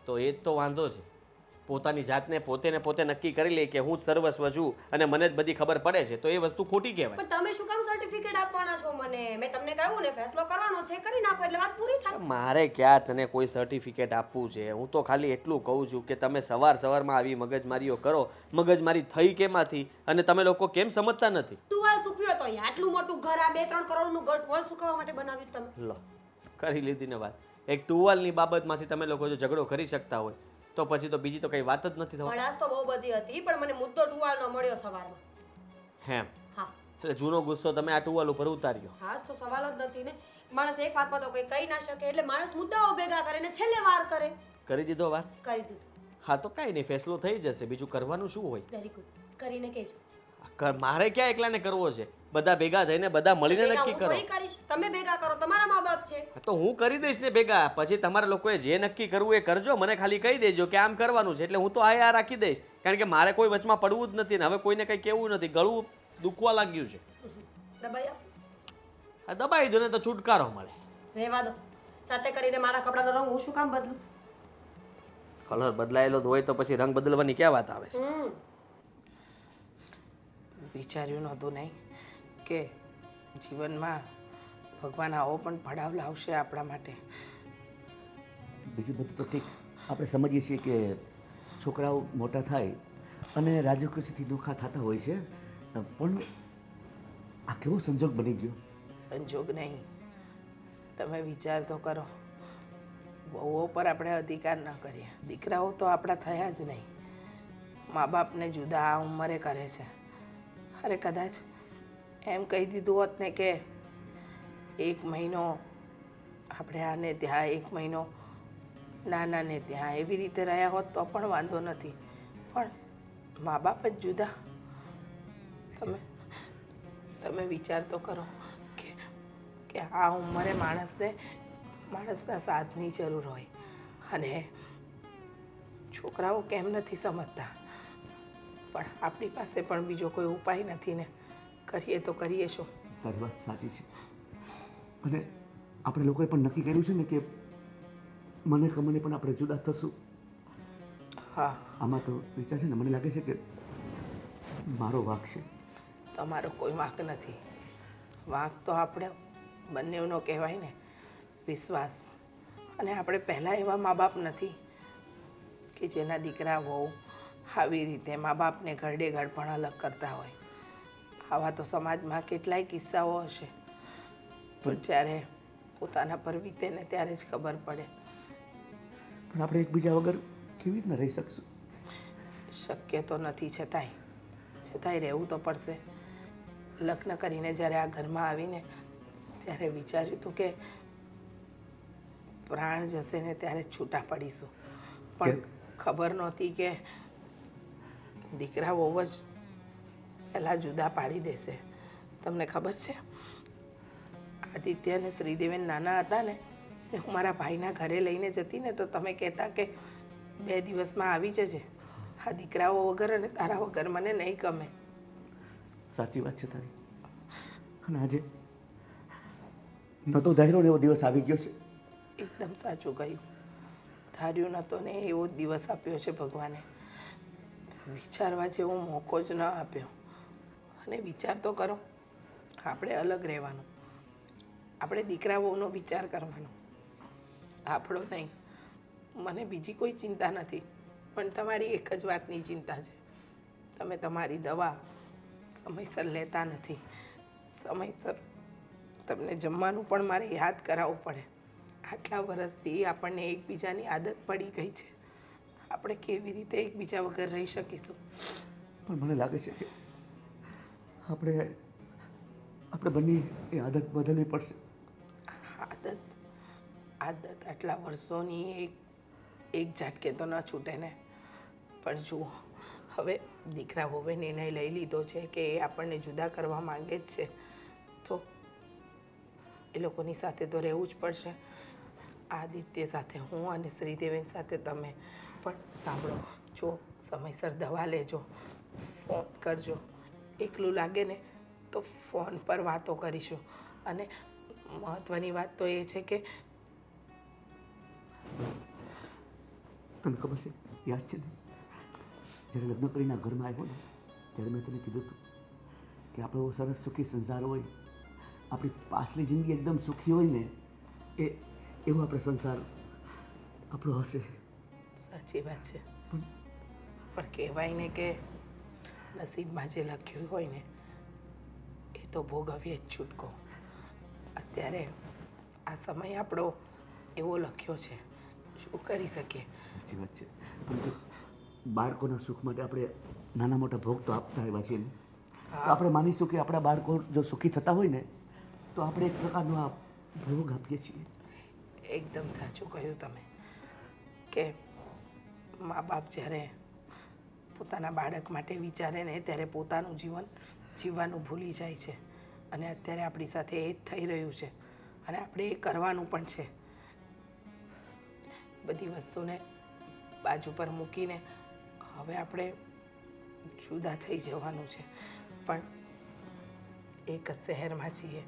તો એ જ તો વાંધો છે. પોતાની જાતને પોતે નક્કી કરી લે કે હું જ સર્વસ્વ છું અને મને જ બધી ખબર પડે છે, તો એ વસ્તુ ખોટી કહેવાય. પણ તમે શું કામ સર્ટિફિકેટ આપવાના છો મને? મેં તમને કહ્યું ને ફેસલો કરવાનો છે, કરી નાખો એટલે વાત પૂરી થાય. મારે ક્યાં તને કોઈ સર્ટિફિકેટ આપવું છે? હું તો ખાલી એટલું કહું છું કે તમે સવારમાં આવી મગજમારીઓ કરો. મગજમારી થઈ કેમાંથી અને તમે લોકો કેમ સમજતા નથી? ટુવાલ સૂકવ્યો તો અહીંયા આટલું મોટું ઘર, આ 2-3 કરોડનું ઘર ટુવાલ સૂકવવા માટે બનાવ્યું તમે. લો કરી લીધી ને વાત. એક ટુવાલની બાબતમાંથી તમે લોકો જો ઝઘડો કરી શકતા હોય તો પછી તો બીજી તો કઈ વાત જ નથી થવા. ભડાસ તો બહુ બધી હતી પણ મને મુદ્દો ટુવાલનો મળ્યો સવારમાં. હેમ? હા. એટલે જૂનો ગુસ્સો તમે આ ટુવાલ ઉપર ઉતાર્યો. હા તો સવાલ જ નથી ને. માણસ એક વાતમાં તો કઈ કહી ના શકે એટલે માણસ મુદ્દાઓ ભેગા કરે ને છેલ્લે વાર કરે. કરી દીધો વાર? કરી દીધું. હા તો કાંઈ નહીં, ફેસલો થઈ જશે. બીજું કરવાનું શું હોય? Very good. કરીને કહેજો. મારે ક્યાં એકલાને કરવો છે? બધા ભેગા થઈને બધા મળીને ભેગા નક્કી હું કરો. થોડી કરીશ. તમે ભેગા કરો, તમારા મા બાપ છે. તો હું કરી દઈશ ને ભેગા. પછી તમારા લોકોએ જે નક્કી કરવું એ કરજો. મને ખાલી કહી દેજો કે આમ કરવાનું છે એટલે હું તો આ રાખી દઈશ, કારણ કે મારે કોઈ વચમાં પડવું જ નથી ને હવે કોઈને કંઈ કહેવું નથી. ગળું દુખવા લાગ્યું છે. દબાઈ આપ. આ દબાઈ દો ને તો છુટકારો મળે. રહેવા દો. સાથે કરીને મારા કપડાનો રંગ હું શું કામ બદલું? કલર બદલાયેલો હોય તો પછી રંગ બદલવાની ક્યાં વાત આવે છે? વિચાર્યું નહોતું નહીં કે જીવનમાં ભગવાન આવો પણ પડાવ લાવશે આપણા માટે. બીજું બધું તો ઠીક, આપણે સમજીએ છીએ કે છોકરાઓ મોટા થાય અને રાજી ખુશીથી દુઃખા થતા હોય છે, પણ આ કેવો સંજોગ બની ગયો? સંજોગ નહીં, તમે વિચાર તો કરો. વહુઓ પર આપણે અધિકાર ન કરીએ. દીકરાઓ તો આપણા થયા જ નહીં. મા બાપને જુદા આ ઉંમરે કરે છે. અરે કદાચ એમ કહી દીધું હોત ને કે 1 મહિનો આપણે આને ત્યાં, 1 મહિનો નાનાને ત્યાં, એવી રીતે રહ્યા હોત તો પણ વાંધો નથી. પણ મા બાપ જ જુદા. તમે વિચાર તો કરો કે આ ઉંમરે માણસના સાથની જરૂર હોય અને છોકરાઓ કેમ નથી સમજતા? પણ આપણી પાસે પણ બીજો કોઈ ઉપાય નથી ને. કરીએ તો કરીએ શું? તારી વાત સાચી છે. અને આપણે લોકોએ પણ નક્કી કર્યું છે ને કે મને કમને પણ આપણે જુદા થશું. હા, આમાં તો વિચાર છે ને, મને લાગે છે કે મારો વાંક છે. તમારો કોઈ વાંક નથી. વાંક તો આપણે બંનેનો કહેવાય ને, વિશ્વાસ. અને આપણે પહેલાં એવા મા બાપ નથી કે જેના દીકરા વહુ આવી રીતે મા બાપને ઘરડે ઘડ પણ અલગ કરતા હોય. આવા તો સમાજમાં કેટલાય કિસ્સાઓ હશે, પણ જ્યારે પોતાના પર વીતે ને ત્યારે જ ખબર પડે. પણ આપણે એકબીજા વગર કેવી રીતના રહી શકશું? શક્ય તો નથી, છતાંય રહેવું તો પડશે. લગ્ન કરીને જ્યારે આ ઘરમાં આવીને ત્યારે વિચાર્યું હતું કે પ્રાણ જશે ને ત્યારે જ છૂટા પડીશું, પણ ખબર નહોતી કે દીકરા બહુ જ પહેલાં જુદા પાડી દેશે. તમને ખબર છે, આદિત્ય અને શ્રીદેવન નાના હતા ને તે હું મારા ભાઈના ઘરે લઈને જતી ને તો તમે કહેતા કે 2 દિવસમાં આવી જજે. આ દીકરાઓ વગર અને તારા વગર મને નહીં ગમે. સાચી વાત છે તારી. અને આજે નહોતો ધાર્યો ને એવો દિવસ આવી ગયો છે. એકદમ સાચું કહ્યું. ધાર્યું નહોતો ને એવો જ દિવસ આપ્યો છે ભગવાને. વિચારવા જેવો મોકો જ ન આપ્યો. અને વિચાર તો કરો, આપણે અલગ રહેવાનું, આપણે દીકરા વહુનો વિચાર કરવાનો, આપણો નહીં. મને બીજી કોઈ ચિંતા નથી, પણ તમારી એક જ વાતની ચિંતા છે. તમે તમારી દવા સમયસર લેતા નથી. સમયસર તમને જમવાનું પણ મારે યાદ કરાવવું પડે. આટલા વર્ષથી આપણને એકબીજાની આદત પડી ગઈ છે. આપણે કેવી રીતે એકબીજા વગર રહી શકીશું? પણ મને લાગે છે કે આપણે બંને એ આદત બદલવી પડશે. આદત આટલા વર્ષોની એક ઝાટકે તો ન છૂટે ને. પણ જુઓ, હવે દીકરા વહુએ નિર્ણય લઈ લીધો છે કે એ આપણને જુદા કરવા માંગે જ છે, તો એ લોકોની સાથે તો રહેવું જ પડશે. આદિત્ય સાથે હું અને શ્રીદેવન સાથે તમે. પણ સાંભળો, જો સમયસર દવા લેજો, ફોન કરજો. એકલું લાગે ને તો ફોન પર વાતો કરીશું. અને મહત્ત્વની વાત તો એ છે કે તને ખબર છે, યાદ છે ને જ્યારે લગ્ન કરીને ઘરમાં આવ્યો ને ત્યારે મેં તને કીધું હતું કે આપણો સરસ સુખી સંસાર હોય, આપણી પાછલી જિંદગી એકદમ સુખી હોય ને એવો આપણે સંસાર આપણો હશે. સાચી વાત છે. પણ કહેવાય ને કે નસીબમાં જે લખ્યું હોય ને એ તો ભોગવીએ જ છૂટકો. અત્યારે આ સમય આપણો એવો લખ્યો છે, શું કરી શકીએ? સાચી વાત છે. પણ જો બાળકોના સુખ માટે આપણે નાના મોટા ભોગ તો આપતા આવ્યા છીએ ને, તો આપણે માનીશું કે આપણા બાળકો જો સુખી થતા હોય ને તો આપણે એક પ્રકારનો આ ભોગ આપીએ છીએ. એકદમ સાચું કહ્યું તમે કે મા બાપ જ્યારે પોતાના બાળક માટે વિચારે ને ત્યારે પોતાનું જીવન જીવવાનું ભૂલી જાય છે. અને અત્યારે આપણી સાથે એ જ થઈ રહ્યું છે અને આપણે એ કરવાનું પણ છે. બધી વસ્તુને બાજુ પર મૂકીને હવે આપણે જુદા થઈ જવાનું છે. પણ એક જ શહેરમાં છીએ,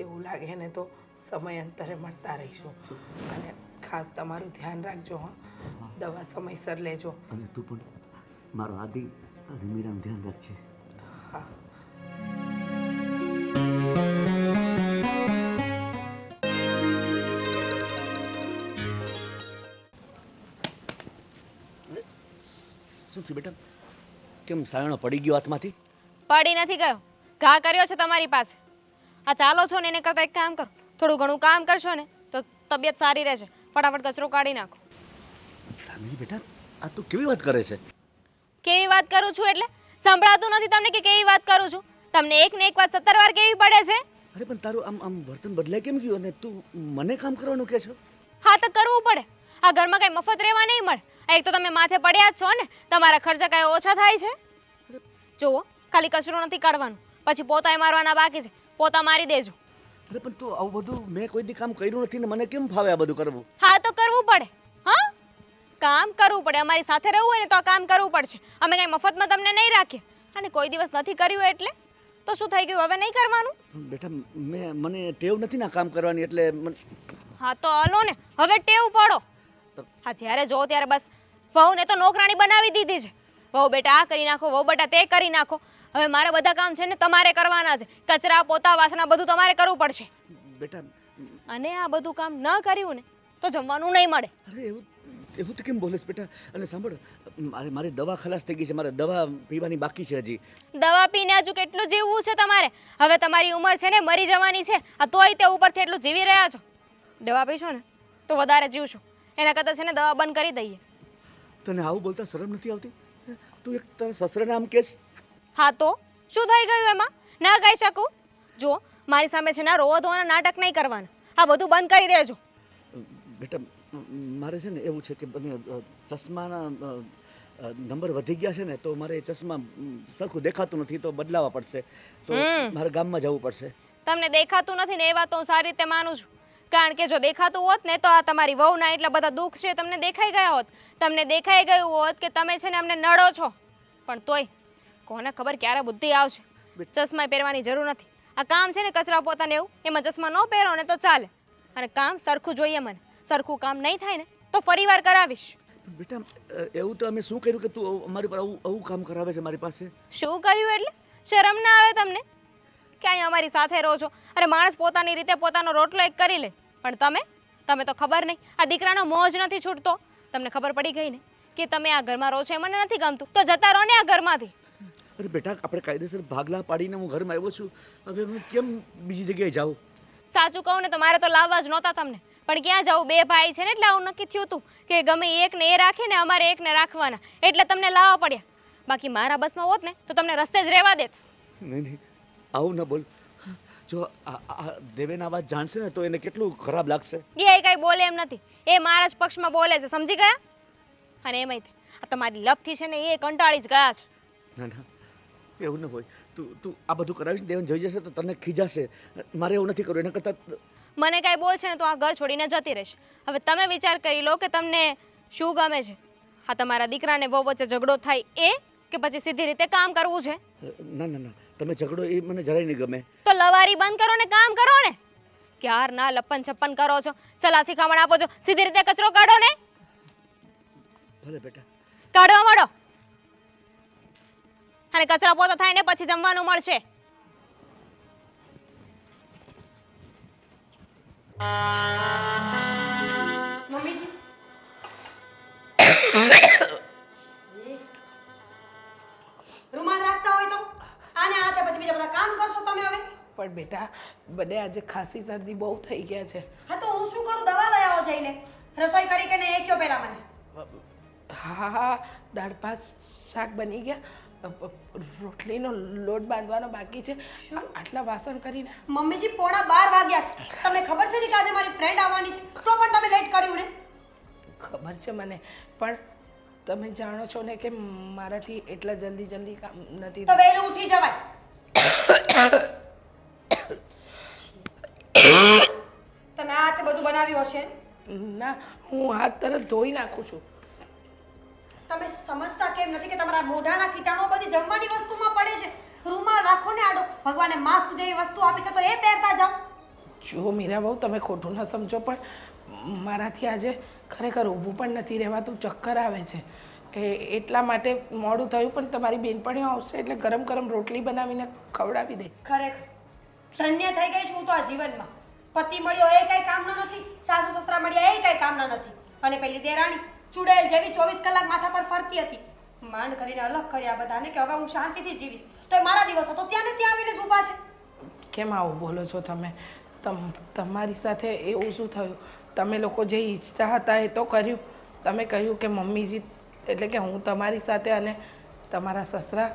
એવું લાગે ને તો સમયાંતરે મળતા રહીશું. અને ખાસ તમારું ધ્યાન રાખજો. હા, દવા સમયસર લેજો. અને તું પણ મારો આદિ અને મીરાનું ધ્યાન રાખજે. હા. શું થયું બેટા? કેમ સાયણો પડી ગયો હાથમાંથી? પડી નથી ગયો, ઘા કર્યો છે તમારી પાસે. આ ચાલો છો ને એને કરતાં એક કામ કરો, થોડું ઘણું કામ કરશો ને તો તબિયત સારી રહેશે. ફટાફટ કચરો કાઢી નાખો. ધામી બેટા, આ તું કેવી વાત કરે છે? કેવી વાત કરું છું એટલે સંભળાતું નથી તમને કે કેવી વાત કરું છું? તમને એક ને એક વાત 17 વાર કેવી પડે છે? અરે પણ તારું આમ વર્તન બદલાય કેમ ગયું અને તું મને કામ કરવાનું કહે છો? હા તો કરવું પડે. આ ઘરમાં કઈ મફત રહેવા નહીં મળે. એક તો તમે માથે પડ્યા જ છો ને, તમારા ખર્ચા કઈ ઓછા થાય છે? જુઓ, ખાલી કચરો નથી કાઢવાનું, પછી પોતાય મારવાના બાકી છે, પોતા મારી દેજો. અરે પણ તું આવું બધું મેં કોઈ દી કામ કર્યું નથી ને મને કેમ ફાવે આ બધું કરવું? હા તો કરવું પડે. હા, કામ કરવું પડે. અમારી સાથે રહેવું હોય ને તો આ કામ કરવું પડશે. અમે કંઈ મફતમાં તમને નહીં રાખીએ. અને કોઈ દિવસ નથી કર્યું એટલે તો શું થઈ ગયું? હવે નહીં કરવાનું? બેટા મને ટેવ નથી ને આ કામ કરવાની, એટલે હા તો હલો ને, હવે ટેવ પડો. હા, જ્યારે જો ત્યારે બસ વહુને તો નોકરાણી બનાવી દીધી છે. વહુ બેટા આ કરી નાખો, વહુ બેટા તે કરી નાખો. હવે મારા બધા કામ છે ને તમારે કરવાના છે. કચરા, પોતા, વાસણા બધું તમારે કરવું પડશે. બેટા અને આ બધું કામ ન કર્યું ને તો જમવાનું નહીં મળે. અરે એવું તો કેમ બોલેશ બેટા? અને સાંભળ, મારી દવા ખલાસ થઈ ગઈ છે, મારે દવા પીવાની બાકી છે હજી. દવા પીને હજુ કેટલું જીવવું છે તમારે? હવે તમારી ઉંમર છે ને મરી જવાની છે. આ તોય તે ઉપરથી એટલું જીવી રહ્યા છો. દવા પીશો ને તો વધારે જીવશો. એના કરતાં છે ને દવા બંધ કરી દઈએ. તને આવું બોલતા શરમ નથી આવતી? તું એક તારા સસરાના આમ કહેશ? હા તો શું થઈ ગયું એમાં? ના કહી શકું? જો મારી સામે છે ને રોવા ધોવાના નાટક નહીં કરવાના. આ બધું બંધ કરી દેજો. બેટા મારે છે ને એવું છે કે મને ચશ્માના નંબર વધી ગયા છે ને, તો મારે એ ચશ્મા સરખું દેખાતું નથી, તો બદલાવા પડશે. તો મારે ગામમાં જવું પડશે. તમને દેખાતું નથી ને એ વાત હું સારી રીતે માનું છું. કારણ કે જો દેખાતું હોત ને તો આ તમારી વહુના એટલા બધા દુઃખ છે તમને દેખાઈ ગયા હોત. તમને દેખાઈ ગયું હોત કે તમે છે ને અમને નડો છો. પણ તોય કોને ખબર ક્યારે બુદ્ધિ આવશે. ચશ્મા પહેરવાની જરૂર નથી. આ કામ છે ને કચરા પોતાને એવું, એમાં ચશ્મા ન પહેરો ને તો ચાલે. અને કામ સરખું જોઈએ મને. સરખું કામ નહીં થાય ને તો ફરીવાર કરાવીશ. બેટા એવું તો અમે શું કર્યું કે તું અમારી પર આવું કામ કરાવે છે મારી પાસે? શું કર્યું એટલે? શરમ ના આવે તમને? ક્યાંય અમારી સાથે રહો છો. અરે માણસ પોતાની રીતે પોતાનો રોટલો એક કરી લે. પણ તમે તો ખબર નહીં. આ દીકરાનો મોજ નથી છૂટતો. તમને ખબર પડી ગઈ ને કે તમે આ ઘરમાં રહો છો એ મને નથી ગમતું, તો જતા રહો ને આ ઘરમાંથી. અરે બેટા આપણે કાયદેસર ભાગલા પાડીને હું ઘરમાં આવ્યો છું. હવે હું કેમ બીજી જગ્યાએ જાઉં? સાચું કહું ને તો મારે તો લાવવા જ નહોતા તમને. પણ ક્યાં જાઉં? બે ભાઈ છે ને એટલે આવું નક્કી થયું હતું કે ગમે એકને એ રાખે ને અમારે એકને રાખવાના, એટલે તમને લાવવા પડ્યા. બાકી મારા બસમાં હોત ને તો તમને રસ્તે જ રહેવા દેત. નહીં આવું ન બોલ. જો આ દેવેન આ વાત જાણશે ને તો એને કેટલું ખરાબ લાગશે. એ કઈ બોલે એમ નથી. એ મારા જ પક્ષમાં બોલે છે, સમજી ગયા? અને એમાંય આ તમારી લપથી છે ને એ કંટાળી જ ગયા છે. ના એવું ન હોય. તું આ બધું કરાવીશ, દેવન જોઈ જશે તો તને ખીજાશે. મારે એવું નથી કરવું. એના કરતાં મને કાંઈ બોલ છે ને તો આ ઘર છોડીને જતી રહેશે. હવે તમે વિચાર કરી લો કે તમને શું ગમે છે. હા, તમારા દીકરાને બહુ વચ્ચે ઝઘડો થાય એ, કે પછી સીધી રીતે કામ કરવું છે? ના તમે ઝઘડો એ મને જરાય નહીં ગમે. તો લવારી બંધ કરો ને કામ કરો ને. ક્યાર ના લપન છપ્પન કરો છો. સલાહ શીખામણ આપો છો. સીધી રીતે કચરો કાઢો ને. ભલે બેટા કાઢવા માંડો. અને કચરા પોતા થાય ને પછી જમવાનું મળશે. મમ્મીજી રૂમાલ રાખતા હોય તો આને હાથે પછી બીજા બધા કામ કરશો તમે હવે. પણ બેટા બને આજે ખાંસી શરદી બહુ થઈ ગયા છે. હા તો હું શું કરું? દવા લઈ આવો જઈને. રસોઈ કરી કે નહીં એ કયો પહેલા મને. હા દાળ ભાત શાક બની ગયા. રોટલીનો લોટ બાંધવાનો બાકી છે. આટલા વાસણ કરીને. મમ્મીજી 11:15 વાગ્યા છે. તમને ખબર છે ને કે આજે મારી ફ્રેન્ડ આવવાની છે, તો પણ તમે લેટ કર્યું ને. ખબર છે મને, પણ તમે જાણો છો ને કે મારાથી એટલા જલ્દી કામ નથી. તો વહેલું ઉઠી જવાય. તમે આ તે બધું બનાવ્યું હશે. ના, હું હાથ તરત ધોઈ નાખું છું. તમે સમજતા કેમ નથી કે તમારા મોઢાના કીટાણુઓ બધી જમવાની વસ્તુમાં પડે છે? રૂમાલ રાખો ને આડો. ભગવાને માસ્ક જેવી વસ્તુ આપી છે તો એ પહેરતા જાઓ. જો મીરા બહુ તમે ખોટું ન સમજો, પણ મારાથી આજે ખરેખર ઊભું પણ નથી રહેવાતું. ચક્કર આવે છે એટલા માટે મોડું થયું. પણ તમારી બેનપણીઓ આવશે એટલે ગરમ ગરમ રોટલી બનાવીને ખવડાવી દઈશ. ખરેખર ધન્ય થઈ ગઈ છું હું તો આ જીવનમાં. પતિ મળ્યો એ કઈ કામનો નથી, સાસુ સસરા મળ્યા એ કઈ કામના નથી. અને પેલી દેરાણી ચૂડેલ જેવી 24 કલાક માથા પર ફરતી હતી. માંડ કરીને અલગ કર્યા બધાને કે હવે હું શાંતિથી જીવીશ. તો મારા દિવસો તો ત્યાં ને ત્યાં આવીને જ ઊભા છે. કેમ આવું બોલો છો તમે? તમારી સાથે એવું શું થયું? તમે લોકો જે ઈચ્છતા હતા એ તો કર્યું. તમે કહ્યું કે મમ્મીજી, એટલે કે હું તમારી સાથે અને તમારા સસરા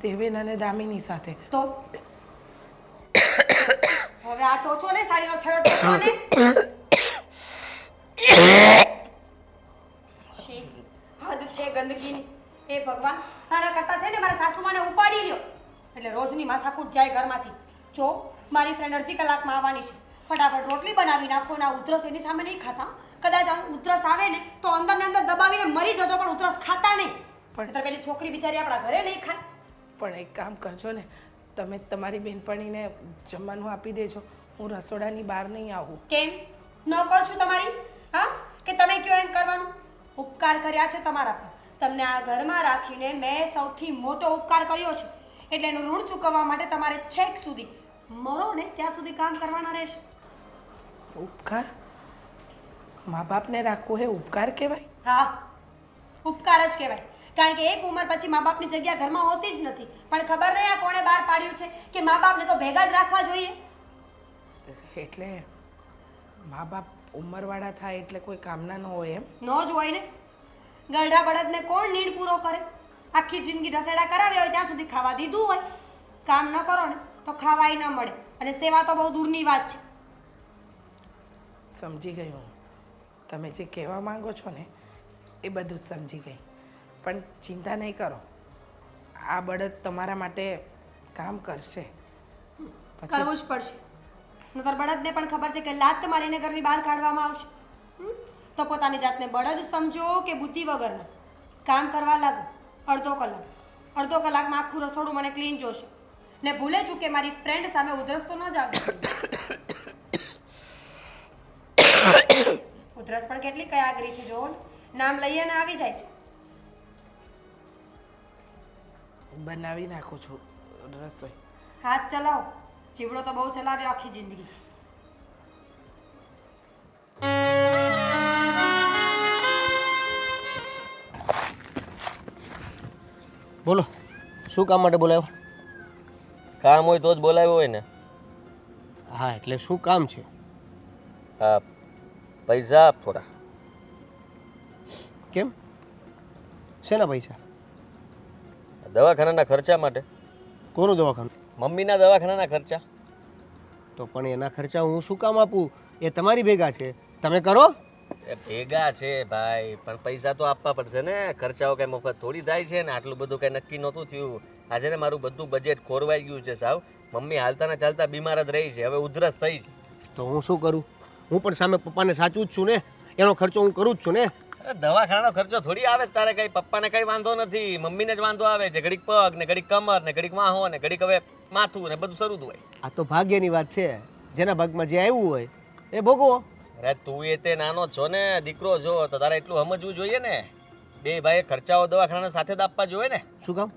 દેવેન અને દામિની સાથે. તો હવે આ ટોચો ને સાડીનો છેડો ટોચો ને. છી, હદ છે ગંદકીની. એ ભગવાન, આના કરતા છે ને મારા સાસુમાને ઉપાડી લ્યો એટલે રોજની માથાકૂટ જાય ઘરમાંથી. જો મારી ફ્રેન્ડ અડધી કલાકમાં આવવાની છે, ફટાફટ રોટલી બનાવી નાખો. ના ઉધરસ એની સામે નહીં ખાતા. કદાચ આ ઉધરસ આવે ને તો અંદર ને અંદર દબાવીને મરી જજો, પણ ઉધરસ ખાતા નહીં. પણ- પણ પેલી છોકરી બિચારી આપણા ઘરે નહીં ખાય. પણ એક કામ કરજો ને, તમે તમારી બેનપણીને જમવાનું આપી દેજો. હું રસોડાની બહાર નહીં આવું. કેમ ન કરશું તમારી? હા, કે તમે કયો એમ કરવાનું? ઉપકાર કર્યા છે તમારા પર. તમને આ ઘરમાં રાખીને મેં સૌથી મોટો ઉપકાર કર્યો છે, એટલે એનું ઋણ ચૂકવવા માટે તમારે છેક સુધી મરો ને ત્યાં સુધી કામ કરવાના રહેશે. ઉપકાર? મા બાપને રાખવું એ ઉપકાર કહેવાય? હા, ઉપકાર જ કહેવાય. કારણ કે એક ઉંમર પછી મા બાપની જગ્યા ઘરમાં હોતી જ નથી. પણ ખબર નહીં આ કોણે બહાર પાડ્યું છે કે મા બાપને તો ભેગા જ રાખવા જોઈએ. એટલે મા બાપ ઉંમરવાળા થાય એટલે કોઈ કામના ન હોય એમ? ન જ હોય ને. ગરડા બળદને કોણ નીડ પૂરો કરે? આખી જિંદગી ઢસેડા કરાવ્યા હોય ત્યાં સુધી ખાવા દીધું હોય. કામ ન કરો ને તો ખાવાય ન મળે, અને સેવા તો બહુ દૂરની વાત છે. સમજી ગઈ હું. તમે જે કહેવા માંગો છો ને એ બધું જ સમજી ગઈ. પણ ચિંતા નહીં કરો, આ બળદ તમારા માટે કામ કરશે. કરવું જ પડશે. નતર બળદને પણ ખબર છે કે લાત મારીને ઘરની બહાર કાઢવામાં આવશે. તો પોતાની જાતને બળદ સમજો કે બુદ્ધિ વગરના. કામ કરવા લાગો. અડધો કલાકમાં આખું રસોડું મને ક્લીન જોશે. ને ભૂલે ચૂકે મારી ફ્રેન્ડ સામે ઉધરસ તો ન જ આવે. ઉધરસ પણ કેટલી કયાગરી છે જોવો ને. નામ લઈએ ને આવી જાય છે. બનાવી નાખું છું રસોઈ. હાથ ચલાવો. ચીવડો તો બહુ ચલાવ્યો આખી જિંદગી. બોલો, શું કામ માટે બોલાવ્યો? કામ હોય તો જ બોલાવ્યો હોય ને. હા, એટલે શું કામ છે? હા, પૈસા આપ થોડા. કેમ? શેના પૈસા? દવાખાનાના ખર્ચા માટે. કોનું દવાખાનું? મમ્મીના દવાખાનાના ખર્ચા. તો પણ એના ખર્ચા હું શું કામ આપું? એ તમારી ભેગા છે, તમે કરો. એ ભેગા છે ભાઈ, પણ પૈસા તો આપવા પડશે ને. ખર્ચાઓ કઈ મફત થોડી થાય છે ને. આટલું બધું કઈ નક્કી નહોતું થયું. આજે ને મારું બધું બજેટ ખોરવાઈ ગયું છે સાવ. મમ્મી હાલતા ને ચાલતા બીમાર જ રહી છે, હવે ઉધરસ થઈ છે. તો હું શું કરું? હું પણ સામે પપ્પાને સાચું જ છું ને. એનો ખર્ચો હું કરું જ છું ને. અરે દવાખાનાનો ખર્ચો થોડી આવે છે તારે. કઈ પપ્પાને કઈ વાંધો નથી, મમ્મીને જ વાંધો આવે છે. ઘડીક પગ ને ઘડીક કમર ને ઘડીક વાહો ને ઘડીક હવે માથું ને બધું શરૂ હોય. આ તો ભાગ્યની વાત છે. જેના ભાગમાં જે આવ્યું હોય એ ભોગવો. અરે તું એ તે નાનો છો ને, દીકરો છો તો તારે એટલું સમજવું જોઈએ ને. બે ભાઈ ખર્ચાઓ દવાખાના સાથે જ આપવા જોઈએ ને. શું કામ?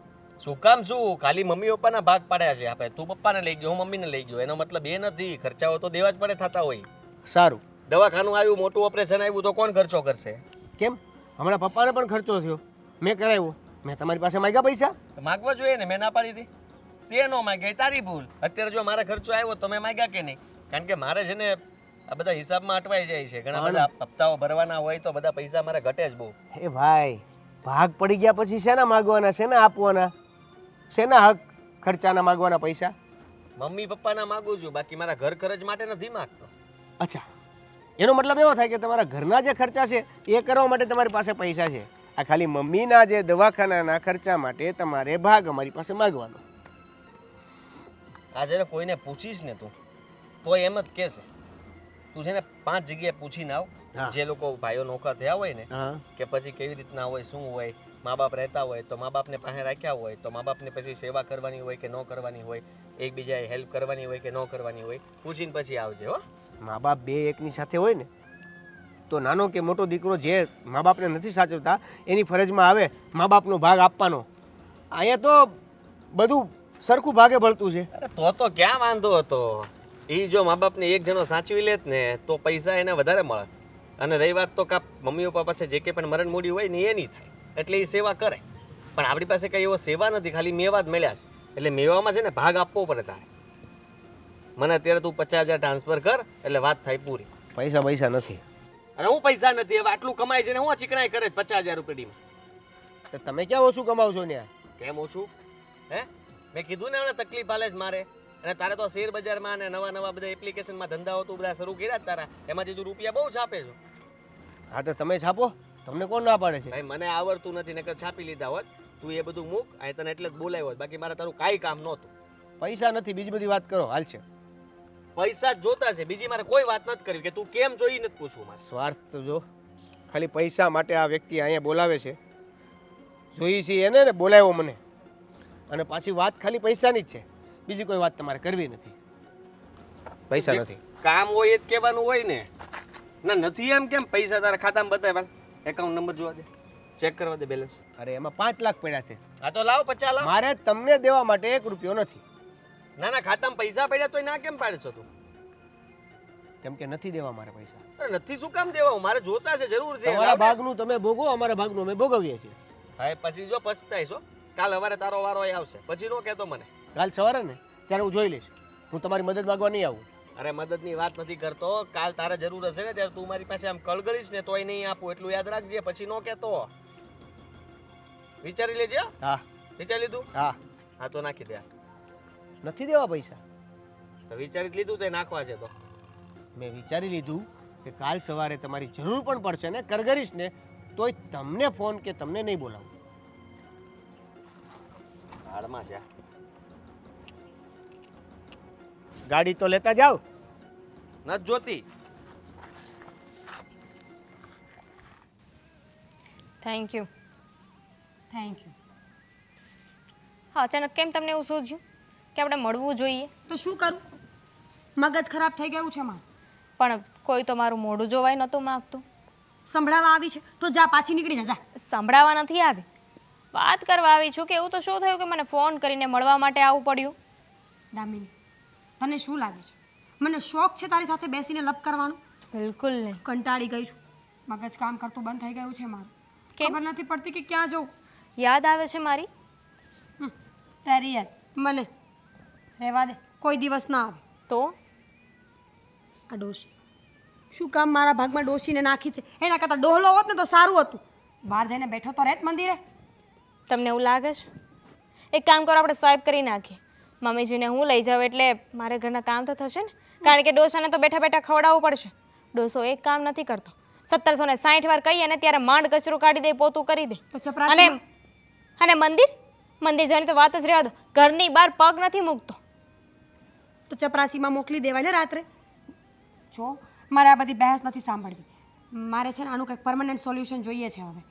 શું કામ શું? ખાલી મમ્મી પપ્પાના ભાગ પાડ્યા છે આપણે. તું પપ્પાને લઈ ગયો, હું મમ્મીને લઈ ગયો. એનો મતલબ એ નથી. ખર્ચાઓ તો દેવા જ પડે થતા હોય. સારું. દવાખાનું આવ્યું, મોટું ઓપરેશન આવ્યું તો કોણ ખર્ચો કરશે? કેમ? હમણાં પપ્પાને પણ ખર્ચો થયો, મેં કરાવ્યો. મેં તમારી પાસે માંગ્યા પૈસા? તો માગવા જોઈએ ને. મેં ના પાડી હતી. તે નો માગ્યા, એ તારી ભૂલ. અત્યારે જો મારે ખર્ચો આવ્યો તો મેં માગ્યા કે નહીં? કારણ કે મારે છે ને આ બધા હિસાબમાં અટવાઈ જાય છે. ઘણા બધા હપ્તાઓ ભરવાના હોય તો બધા પૈસા મારે ઘટે જ બહુ. એ ભાઈ, ભાગ પડી ગયા પછી શેના માગવાના, શેના આપવાના, શેના હક ખર્ચાના માગવાના પૈસા? મમ્મી પપ્પાના માગું છું, બાકી મારા ઘર ખર્ચ માટે નથી માગતો. અચ્છા, એનો મતલબ એવો થાય કે તમારા ઘરના જે ખર્ચા છે એ કરવા માટે તમારી પાસે પૈસા છે. આ ખાલી મમ્મીના જે દવાખાનાના ખર્ચા માટે તમારે ભાગ અમારી પાસે માગવાનો. આજે ને કોઈને પૂછીશ ને તું તો એમ જ કહેશે. તું છે ને 5 જગ્યાએ પૂછીને આવ. જે લોકો ભાઈઓ નોખા થયા હોય ને કે પછી કેવી રીતના હોય, શું હોય, મા બાપ રહેતા હોય તો મા બાપને પાસે રાખ્યા હોય તો મા બાપને પછી સેવા કરવાની હોય કે ન કરવાની હોય, એકબીજાએ હેલ્પ કરવાની હોય કે ન કરવાની હોય, પૂછીને પછી આવજે હો. મા બાપ બે એકની સાથે હોય ને તો નાનો કે મોટો દીકરો જે મા બાપને નથી સાચવતા એની ફરજમાં આવે મા બાપનો ભાગ આપવાનો. અહીંયા તો બધું સરખું ભાગે ભળતું છે. અરે તો ક્યાં વાંધો હતો? એ જો મા બાપને એક જણો સાચવી લેત ને તો પૈસા એને વધારે મળત. અને રહી વાત તો કા મમ્મી પપ્પા પાસે જે કંઈ પણ મરણ મૂડી હોય ને એ નહીં થાય, એટલે એ સેવા કરે. પણ આપણી પાસે કંઈ એવો સેવા નથી, ખાલી મેવા જ મળ્યા છે. એટલે મેવામાં છે ને ભાગ આપવો પડે તારે. મને અત્યારે તું 50,000 ટ્રાન્સફર કર એટલે વાત થાય પૂરી. પૈસા નથી. અને હું પૈસા નથી, હવે આટલું કમાય છે ને હું ચીકણાઈ કરે 50,000 રૂપિયામાં. તો તમે ક્યાં ઓછું કમાવશો ને? કેમ ઓછું? હે, મેં કીધું ને હવે તકલીફ હાલે છે મારે. અને તારે તો શેર બજારમાં ને નવા બધા એપ્લિકેશનમાં ધંધાઓ તું બધા શરૂ કર્યા જ તારા. એમાંથી તું રૂપિયા બહુ છાપે છો. હા તો તમે છાપો, તમને કોણ ના પાડે છે? ભાઈ મને આવડતું નથી, નકર છાપી લીધા હોત. તું એ બધું મૂક, આ તને એટલે જ બોલાવ્યો હોત, બાકી મારે તારું કાંઈ કામ નહોતું. પૈસા નથી, બીજી બધી વાત કરો, હાલ છે. પૈસા જ જોતા છે, બીજી મારે કોઈ વાત નથી કરવી. કે તું કેમ જોઈ નથી પૂછવું મારે. સ્વાર્થ તો જો, ખાલી પૈસા માટે આ વ્યક્તિ અહીંયા બોલાવે છે. જોઈ છે એને ને બોલાવ્યો મને, અને પાછી વાત ખાલી પૈસાની જ છે, બીજી કોઈ વાત તમારે કરવી નથી. પૈસા જે નથી. કામ હોય એ જ કહેવાનું હોય ને. ના નથી એમ કેમ? પૈસા તારા ખાતામાં બતાવ્યા, એકાઉન્ટ નંબર જોવા દે, ચેક કરવા દે બેલેન્સ. અરે એમાં 5 લાખ પડ્યા છે. હા તો લાવ 50 લાવ. મારે તમને દેવા માટે 1 રૂપિયો નથી. ના ના, ખાતામાં પૈસા પડ્યા તોય ના કેમ પાડે છો તું? કેમ કે નથી દેવા મારે પૈસા. અરે નથી શું કામ દેવા? મારે જોતા છે, જરૂર છે. તમારા ભાગનું તમે ભોગવો, અમારા ભાગનું અમે ભોગવીએ છીએ. હા પછી જો પછતાઈશ હો. કાલ સવારે તારો વારો આવશે, પછી નો કહેતો મને. કાલ સવારે ને ત્યારે હું જોઈ લઈશ. હું તમારી મદદ માંગવા નહીં આવું. અરે મદદની વાત નથી કરતો. કાલ તારે જરૂર હશે ને ત્યારે તું મારી પાસે આમ કળગળીશ ને તોય નહીં આપું, એટલું યાદ રાખજે. પછી નો કહેતો. વિચારી લેજે. હા વિચારી લીધું? હા. હા તો નાખી દે. નથી દેવા પૈસા. તો વિચારી જ લીધું તે નાખવા છે તો. મેં વિચારી લીધું કે કાલ સવારે તમારી જરૂર પણ પડશે ને કરગરીશ ને તોય તમને ફોન કે તમને નહીં બોલાવું. હાડમાં છે. ગાડી તો લેતા જાઓ. નથી જોતી. Thank you. Thank you. હા, અચાનક કેમ તમને એવું સૂઝ્યું કે આપણે મળવું જોઈએ? તો શું કરું? મગજ ખરાબ થઈ ગયું છે મારું. પણ કોઈ તો મારું મોઢું જોવાય નહોતું માંગતું. સંભળાવા આવી છે તો જા, પાછી નીકળી જા. સંભળાવા નથી આવી, વાત કરવા આવી છું. કે એવું તો શું થયું કે મને ફોન કરીને મળવા માટે આવવું પડ્યું? દામિની, તને શું લાગે છે મને શોખ છે તારી સાથે બેસીને લપ કરવાનો? બિલકુલ નહીં. કંટાળી ગઈ છું. મગજ કામ કરતું બંધ થઈ ગયું છે મારું. કેમ? ખબર નથી પડતી કે ક્યાં જવું. યાદ આવે છે મારી? તારી યાદ મને રહેવા દે, કોઈ દિવસ ના આવે. તો આ ડોશી શું કામ મારા ભાગમાં ડોશીને નાખી છે? એના કરતાં ડોહલો હોત ને તો સારું હતું. બહાર જઈને બેઠો તો રહેત મંદિરે. તમને એવું લાગે છે? એક કામ કરો, આપણે સ્વાઈપ કરી નાખીએ. મમ્મીજીને હું લઈ જાઉં એટલે મારે ઘરના કામ તો થશે ને. કારણ કે ડોસાને તો બેઠા બેઠા ખવડાવવું પડશે. ડોસો એક કામ નથી કરતો. 1760 વાર કહીએ ને ત્યારે માંડ કચરો કાઢી દે, પોતું કરી દે. તો ચપરાસી અને મંદિર જવાની તો વાત જ રહેવા દો. ઘરની બહાર પગ નથી મૂકતો. તો ચપરાસીમાં મોકલી દેવાય ને રાત્રે. જો મારે આ બધી બહેસ નથી સાંભળવી. મારે છે ને આનું કંઈક પરમનન્ટ સોલ્યુશન જોઈએ છે હવે.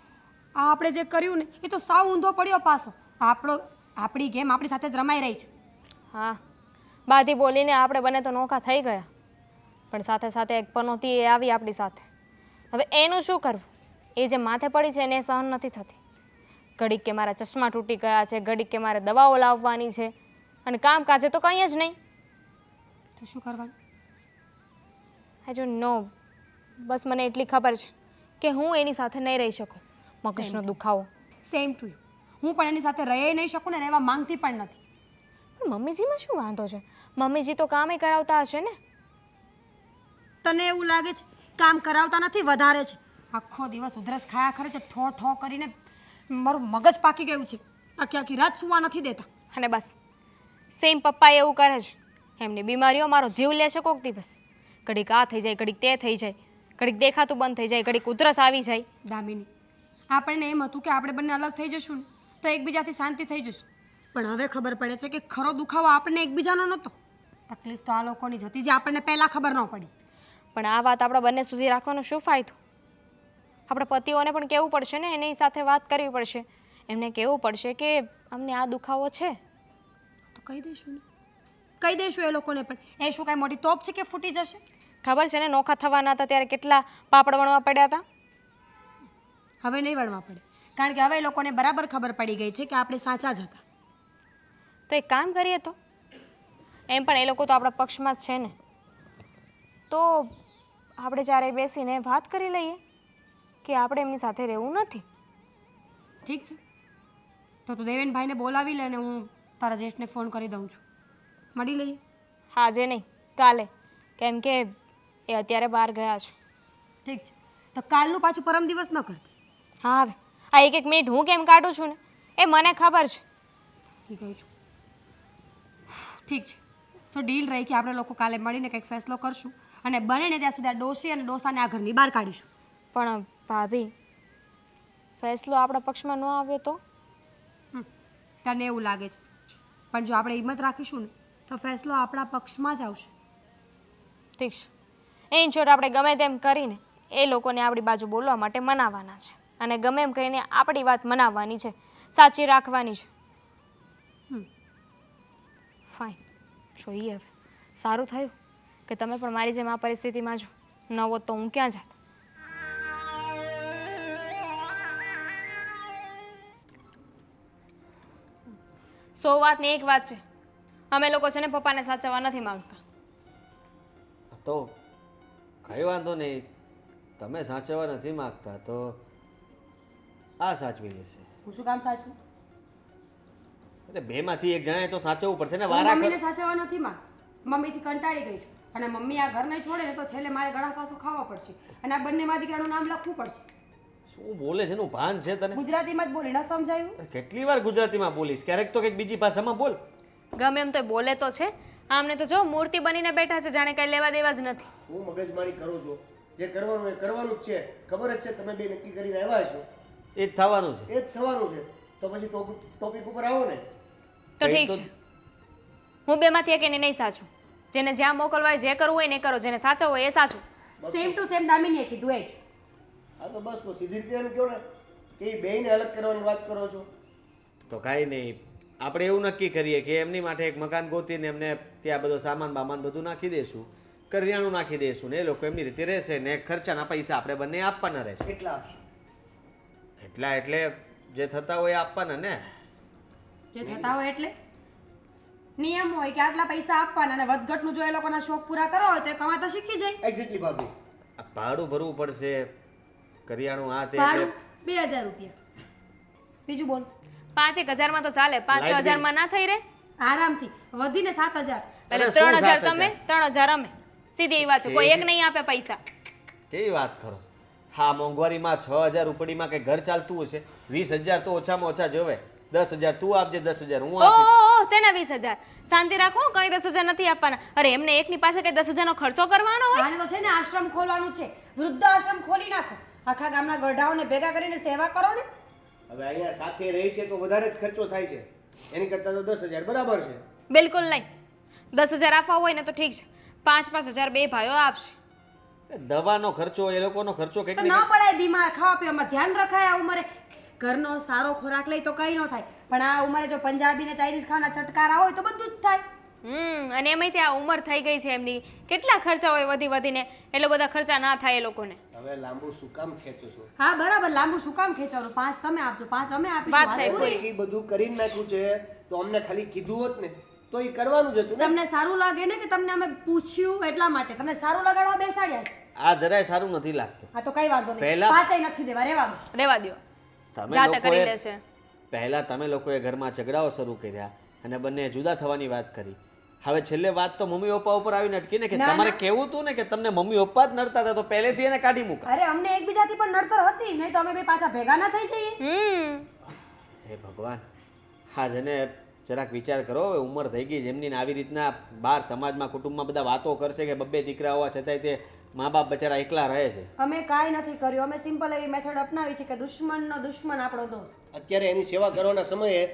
આ આપણે જે કર્યું ને એ તો સાવ ઊંધો પડ્યો પાછો. આપણી ગેમ આપણી સાથે જ રમાઈ રહી છે. હા, બાધી બોલીને આપણે બને તો નોખા થઈ ગયા, પણ સાથે સાથે એક પનોતી એ આવી આપણી સાથે. હવે એનું શું કરવું? એ જે માથે પડી છે એને સહન નથી થતી. ઘડીક કે મારા ચશ્મા તૂટી ગયા છે, ઘડીક કે મારે દવાઓ લાવવાની છે, અને કામકાજે તો કંઈ જ નહીં. તો શું કરવાનું? I don't know. બસ મને એટલી ખબર છે કે હું એની સાથે નહીં રહી શકું. મગજનો દુખાવો. Same to you. હું પણ એની સાથે રહી નહીં શકું ને રહેવા માંગતી પણ નથી. પણ મમ્મીજીમાં શું વાંધો છે? મમ્મીજી તો કામે કરાવતા હશે ને. તને એવું લાગે છે કામ કરાવતા નથી, વધારે છે. આખો દિવસ ઉધરસ ખાયા કરે છે, ઠો ઠો કરીને મારું મગજ પાકી ગયું છે. આખી રાત સુવા નથી દેતા. અને બસ સેમ પપ્પા એવું કરે છે. એમની બીમારીઓ મારો જીવ લે છે કોક દિવસ. ઘડીક આ થઈ જાય, ઘડીક તે થઈ જાય, ઘડીક દેખાતું બંધ થઈ જાય, ઘડીક ઉધરસ આવી જાય. દામિની, આપણને એમ હતું કે આપણે બંને અલગ થઈ જશું ને તો એકબીજાથી શાંતિ થઈ જશે. પણ હવે ખબર પડે છે કે ખરો દુખાવો આપણને એકબીજાનો નહોતો. તકલીફ તો આ લોકોની જ હતી જે આપણને પહેલાં ખબર ન પડી. પણ આ વાત આપણા બંને સુધી રાખવાનો શું ફાયદો? આપણા પતિઓને પણ કહેવું પડશે ને, એની સાથે વાત કરવી પડશે. એમને કહેવું પડશે કે અમને આ દુખાવો છે. તો કહી દઈશું ને, કહી દઈશું એ લોકોને પણ. એ શું કાંઈ મોટી તોપ છે કે ફૂટી જશે? ખબર છે ને, નોખા થવાના હતા ત્યારે કેટલા પાપડ વણવા પડ્યા હતા. હવે નહીં વળવા પડે, કારણ કે હવે એ લોકોને બરાબર ખબર પડી ગઈ છે કે આપણે સાચા જ હતા. તો એક કામ કરીએ તો, એમ પણ એ લોકો તો આપણા પક્ષમાં જ છે ને, તો આપણે ચારે બેસીને વાત કરી લઈએ કે આપણે એમની સાથે રહેવું નથી. ઠીક છે, તો તું દેવેનભાઈને બોલાવી લે ને હું તારા જેઠને ફોન કરી દઉં છું. મળી લઈએ. આજે નહીં, કાલે, કેમ કે એ અત્યારે બહાર ગયા છે. ઠીક છે, તો કાલનું પાછું પરમ દિવસ ન કરતી. હા, હવે આ એક મિનિટ હું કેમ કાઢું છું ને એ મને ખબર છે. ઠીક છું, ઠીક છે. તો ડીલ રહી કે આપણે લોકો કાલે મળીને કંઈક ફેસલો કરશું અને બને ને ત્યાં સુધી આ ડોશી અને ડોસાને આ ઘરની બહાર કાઢીશું. પણ ભાભી, ફેસલો આપણા પક્ષમાં ન આવ્યો તો? તને એવું લાગે છે, પણ જો આપણે હિંમત રાખીશું ને તો ફેસલો આપણા પક્ષમાં જ આવશે. ઠીક છે એની ચોટ આપણે ગમે તેમ કરીને એ લોકોને આપણી બાજુ બોલવા માટે મનાવવાના છે અને ગમે એમ કહીને આપણી વાત મનાવવાની છે, સાચી રાખવાની છે. ફાઇન, જોઈએ હવે. સારું થયું કે તમે પણ મારી જેમ આ પરિસ્થિતિમાં છો, ન હોત તો હું ક્યાં જાત. સો વાતની એક વાત છે, અમે લોકો છે ને પપ્પાને સાચવવા નથી માંગતા. તો કઈ વાંધો નહીં, તમે સાચવવા નથી માગતા તો આ સાચવી લેશે. હું શું કામ સાચું? એટલે બેમાંથી એક જણાએ તો સાચવવું પડશે ને. હું વારા મમ્મીને સાચવવા નથી માંગતી. મમ્મીથી કંટાળી ગઈ છું અને મમ્મી આ ઘર નહીં છોડે ને તો છેલ્લે મારે ગળા ફાંસો ખાવા પડશે અને આ બંને માં દીકરાનું નામ લખવું પડશે. શું બોલે છે એનું ભાન છે તને? ગુજરાતીમાં જ બોલી ન સમજાયું? કેટલી વાર ગુજરાતીમાં બોલીશ, ક્યારેક તો કંઈક બીજી ભાષામાં બોલ. ગમે એમ તો બોલે તો છે, આમને તો જો મૂર્તિ બનીને બેઠા છે, જાણે કઈ લેવા દેવા જ નથી. હું મગજમારી કરું છું, જે કરવાનું એ કરવાનું જ છે. ખબર જ છે તમે બે નક્કી કરીને આવ્યા છો, એ જ થવાનું છે. એ જ થવાનું છે. તો પછી ટોપિક ઉપર આવો ને. તો ઠીક છે, હું બેમાંથી એકને નહીં સાચું. જેને જ્યાં મોકલવા હોય, જે કરવું હોય ને એ કરો, જેને સાચવું હોય એ સાચું. સેમ ટુ સેમ દામિનીએ કીધું એ જ. હા તો બસ તો સીધી રીતે એમ કહો ને કે એ બેયને અલગ કરવાની વાત કરો છો. તો કાંઈ નહીં, આપણે એવું નક્કી કરીએ કે એમની માટે એક મકાન ગોતીને એમને ત્યાં બધો સામાન બામાન બધું નાખી દઈશું, કરિયાણું નાખી દઈશું ને એ લોકો એમની રીતે રહેશે ને ખર્ચાના પૈસા આપણે બંને આપવાના રહેશે. કેટલા આપશો? એટલા એટલે જે થતા હોય એ આપવાના ને. જે થતા હોય એટલે નિયમ હોય કે આટલા પૈસા આપવાના અને વધઘટનું જો એ લોકોના શોખ પૂરા કરવા હોય તો એ કમાતા શીખી જાય. એક્ઝેક્ટલી ભાભી. આ ભાડું ભરવું પડશે, કરિયાણું આ તે ભાડું એટલે 2000 રૂપિયા. બીજું બોલ. 5,000 માં તો ચાલે, 5-6,000 માં ના થઈ રહે? આરામથી વધીને 7000. એટલે અરે શું 3,000 7,000? તમે, 3,000 અમે. સીધી એ વાત છે, કોઈ એક નહીં આપે પૈસા. કેવી વાત કરો? હા, મોંઘવારીમાં 6,000 ઉપડીમાં કંઈ ઘર ચાલતું હશે? 20,000 તો ઓછામાં ઓછા જોવે. 10,000 તું આપજે, 10,000 હું આપીશ. ઓહો, શેના 20,000? શાંતિ રાખો, કઈ 10,000 નથી આપવાના. અરે એમને એકની પાસે કઈ 10,000 નો ખર્ચો કરવાનો હોય? આને તો છે ને આશ્રમ ખોલવાનું છે, વૃદ્ધ આશ્રમ ખોલી નાખો. આખા ગામના ગઢાઓને ભેગા કરીને સેવા કરો ને. હવે અહીંયા સાથે રહી છે તો વધારે જ ખર્ચો થાય છે, એની કરતાં તો 10,000 બરાબર છે. બિલકુલ નહીં. 10,000 આપવા હોય ને તો ઠીક છે, 5,000 બે ભાઈઓ આપશે. દવાનો ખર્ચો, એ લોકોનો ખર્ચો કંઈક તો ને ન કંઈક. પડાય બીમાર, ખાવા પીવામાં ધ્યાન રખાય. આ ઉંમરે ઘરનો સારો ખોરાક લઈ તો કઈ ન થાય, પણ આ ઉંમરે જો પંજાબી ને ચાઇનીઝ ખાવાના ચટકારા હોય તો બધું જ થાય. અને એમાંય ત્યાં ઉંમર થઈ ગઈ છે એમની, કેટલા ખર્ચા હોય વધી વધીને, એટલો બધા ખર્ચા ના થાય એ લોકોને. હવે લાંબુ શું કામ ખેંચો છો? હા બરાબર, લાંબુ શું કામ ખેંચવાનું? 5 તમે આપજો, 5 અમે વાત થઈ આપીશું. પૂરી. એ બધું કરીને નાખ્યું છે તો અમને ખાલી કીધું હોત ને તો એ કરવાનું જ હતું ને. તમને સારું લાગે ને કે તમને અમે પૂછ્યું એટલા માટે તમને સારું લગાડવા બેસાડ્યા છે. આ જરાય સારું નથી લાગતું. હા તો કઈ વાંધો નહીં, પહેલા- 5 નથી દેવા, રહેવા દો. રેવા દ્યો, તમે જાતે કરી લોકોએ લેશે. પહેલા તમે લોકોએ ઘરમાં ઝઘડાઓ શરૂ કર્યા અને બંને જુદા થવાની વાત કરી. હવે છેલ્લે વાત તો મમ્મી પપ્પા ઉપર આવીને અટકી ને કે ના, તમારે ના. કેવું હતું ને કે તમને મમ્મી પપ્પા જ નડતા હતા તો પહેલેથી એને કાઢી મૂકા. અરે અમને એકબીજાથી પણ નડતર હતી જ નહીં તો અમે બે પાછા ભેગા ના થઈ જઈએ. હે ભગવાન, હા જેને જરાક વિચાર કરો, હવે ઉંમર થઈ ગઈ જેમની ને આવી રીતના બહાર સમાજમાં કુટુંબમાં બધા વાતો કરશે કે બબ્બે દીકરા હોવા છતાંય તે મા બાપ બચારા એકલા રહે છે. અમે કાંઈ નથી કર્યું, અમે સિમ્પલ એવી મેથડ અપનાવી છે કે દુશ્મનનો દુશ્મન આપણો દોસ્ત. અત્યારે એની સેવા કરવાના સમયે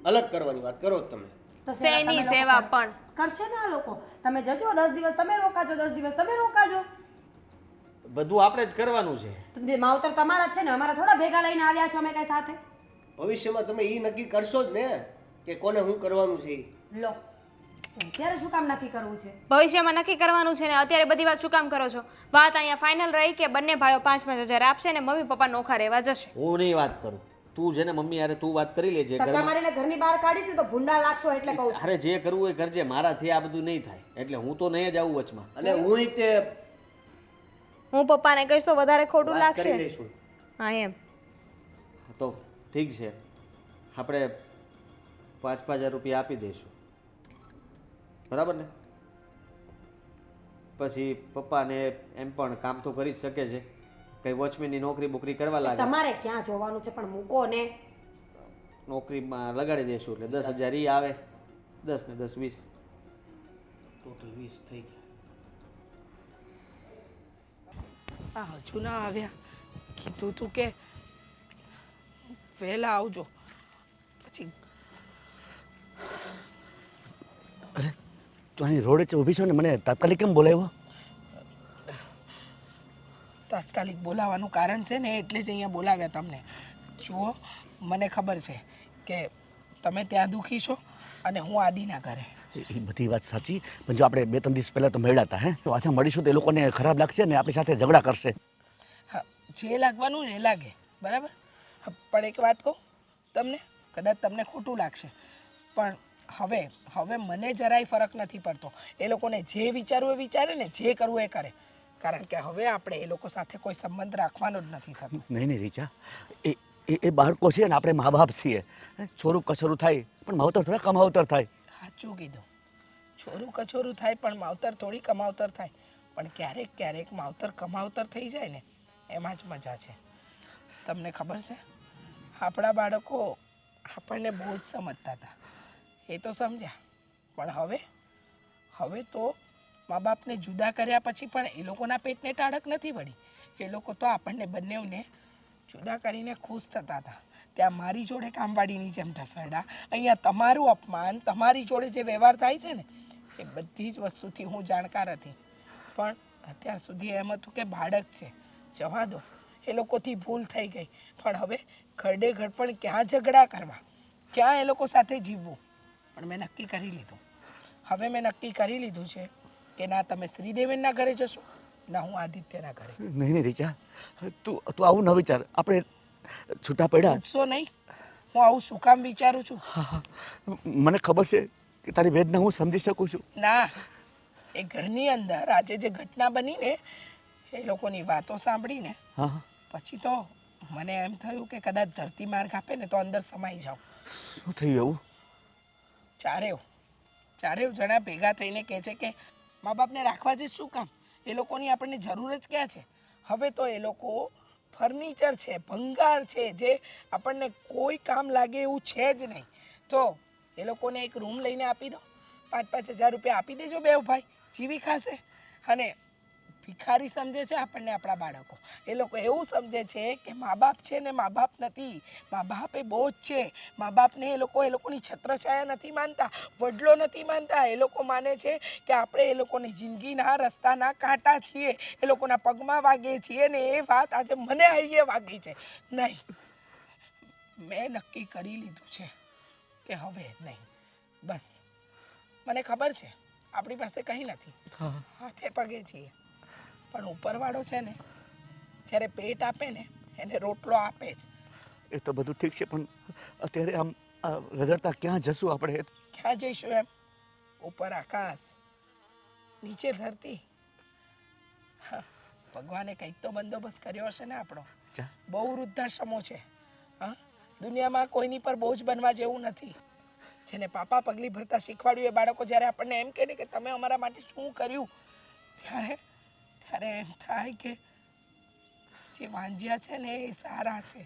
અલગ કરવાની વાત કરો જ તમે. તો સેવા શેની તમે લોકો સેવા પણ? કરશે ને આ લોકો. તમે જજો 10 દિવસ તમે રોકાજો, 10 દિવસ તમે રોકાજો. બધું આપણે જ કરવાનું છે. તો માવતર તમારા જ છે ને, અમારા થોડા ભેગા લઈને આવ્યા છો અમે કઈ સાથે. ભવિષ્યમાં તમે એ નક્કી કરશો જ ને કે કોને શું કરવાનું છે ઈ. લો અત્યારે શું કામ નક્કી કરવું છે? ભવિષ્યમાં નક્કી કરવાનું છે ને અત્યારે બધી વાત શું કામ કરો છો? વાત અહીંયા ફાઇનલ રહી કે બંને ભાઈઓ 5,000 આપશે ને મમ્મી પપ્પા નોખા રહેવા જશે. હું નહીં વાત કરું, તું છે ને મમ્મી યારે તું વાત કરી લેજે. ધક્કા મારીને ઘરની બહાર કાઢીશ ને તો ભૂંડા લાગશો એટલે કહું છું. અરે જે કરવું હોય કરજે, મારાથી આ બધું નહીં થાય એટલે હું તો નહીં જ આવું વચમાં. અને હું તે હું પપ્પાને કહીશ તો વધારે ખોટું વાત કરી લાગશે. લઈશું. હા એમ. તો ઠીક છે, આપણે 5,000 રૂપિયા આપી દઈશું, બરાબર ને? પછી પપ્પાને એમ પણ કામ તો કરી જ શકે છે, કંઈ વોચમેનની નોકરી બોકરી કરવા લાગે, તમારે ક્યાં જોવાનું છે પણ મૂકો ને. નોકરીમાં લગાડી દઈશું એટલે 10,000 ઈ આવે, 10 ને 10 20, ટોટલ 20 થઈ ગયા. આ હજુ ના આવ્યા? કીધું તું કે વહેલા આવજો. પછી અરે તું અહીં રોડે ઊભી છો ને મને તાત્કાલિક કેમ બોલાવ્યો? તાત્કાલિક બોલાવવાનું કારણ છે ને એટલે જ અહીંયા બોલાવ્યા તમને. જુઓ, મને ખબર છે કે તમે ત્યાં દુઃખી છો અને હું આદિના ઘરે. એ બધી વાત સાચી, પણ જો આપણે 2-3 દિવસ પહેલાં તો મળ્યા હતા, હે તો પાછા મળીશું તો એ લોકોને ખરાબ લાગશે ને આપણી સાથે ઝઘડા કરશે. હા, જે લાગવાનું ને એ લાગે, બરાબર. પણ એક વાત કહું તમને, કદાચ તમને ખોટું લાગશે, પણ હવે મને જરાય ફરક નથી પડતો. એ લોકોને જે વિચારવું એ વિચારે ને, જે કરવું એ કરે, કારણ કે હવે આપણે એ લોકો સાથે કોઈ સંબંધ રાખવાનો જ નથી થતો. નહીં રીચા, એ બાળકો છે ને, આપણે મા બાપ છીએ. છોરું કછોરું થાય પણ માવતર થોડા કમાવતર થાય. સાચું કીધું. છોરું કછોરું થાય પણ માવતર થોડી કમાવતર થાય. પણ ક્યારેક ક્યારેક માવતર કમાવતર થઈ જાય ને, એમાં જ મજા છે. તમને ખબર છે, આપણા બાળકો આપણને બહુ જ સમજતા હતા, એ તો સમજ્યા. પણ હવે તો મા બાપને જુદા કર્યા પછી પણ એ લોકોના પેટને ટાળક નથી વળી. એ લોકો તો આપણને બંનેવને જુદા કરીને ખુશ થતા હતા. ત્યાં મારી જોડે કામવાળીની જેમ ઢસરડા, અહીંયા તમારું અપમાન, તમારી જોડે જે વ્યવહાર થાય છે ને, એ બધી જ વસ્તુથી હું જાણકાર હતી. પણ અત્યાર સુધી એમ હતું કે બાળક છે, જવા દો, એ લોકોથી ભૂલ થઈ ગઈ. પણ હવે ઘરડે ઘર પણ ક્યાં ઝઘડા કરવા, ક્યાં એ લોકો સાથે જીવવું. પણ મેં નક્કી કરી લીધું. હવે મેં નક્કી કરી લીધું છે કે ના તમે શ્રીદેવીના ઘરે જશો, ના હું આદિત્યના ઘરે. નહીં રીચા, તું આવું ન વિચાર. આપણે છૂટા પડ્યા. પૂછશો નહીં હું આવું શું કામ વિચારું છું. હા, મને ખબર છે કે તારી વેદના હું સમજી શકું છું. ના, એ ઘરની અંદર આજે જે ઘટના બની ને, એ લોકોની વાતો સાંભળીને હા, પછી તો મને એમ થયું કે કદાચ ધરતી માર્ગ આપે ને તો અંદર સમાઈ જાઉં. શું થયું એવું? ચારેવ જણા ભેગા થઈને કહે છે કે મા બાપને રાખવા જ શું કામ, એ લોકોની આપણને જરૂર જ ક્યાં છે. હવે તો એ લોકો ફર્નિચર છે, ભંગાર છે, જે આપણને કોઈ કામ લાગે એવું છે જ નહીં. તો એ લોકોને એક રૂમ લઈને આપી દો, 5-5 હજાર રૂપિયા આપી દેજો બે ભાઈ, જીવી ખાશે. અને ભિખારી સમજે છે આપણને આપણા બાળકો. એ લોકો એવું સમજે છે કે મા બાપ છે ને મા બાપ નથી, મા બાપ એ બોજ છે. મા બાપને એ લોકોની છત્રછાયા નથી માનતા, વડલો નથી માનતા. એ લોકો માને છે કે આપણે એ લોકોની જિંદગીના રસ્તાના કાંટા છીએ, એ લોકોના પગમાં વાગીએ છીએ. ને એ વાત આજે મને અહીંયા વાગી છે. નહીં, મેં નક્કી કરી લીધું છે કે હવે નહીં, બસ. મને ખબર છે આપણી પાસે કંઈ નથી, હાથે પગે છીએ, પણ ઉપરવાળો છે ને, જ્યારે પેટ આપે ને એને રોટલો આપે જ. એ તો બધું ઠીક છે, પણ અત્યારે આમ રઝળતા ક્યાં જશું આપણે? ક્યાં જઈશું એમ? ઉપર આકાશ, નીચે ધરતી. ભગવાને કંઈક તો બંદોબસ્ત કર્યો હશે ને આપણો. બહુ વૃદ્ધાશ્રમો છે. હા, દુનિયામાં કોઈની પર બોજ બનવા જેવું નથી. જેને પાપા પગલી ભરતા શીખવાડ્યું એ બાળકો જ્યારે આપણને એમ કહે ને કે તમે અમારા માટે શું કર્યું, ત્યારે એમ થાય કે જે વાંજ્યા છે ને એ સારા છે.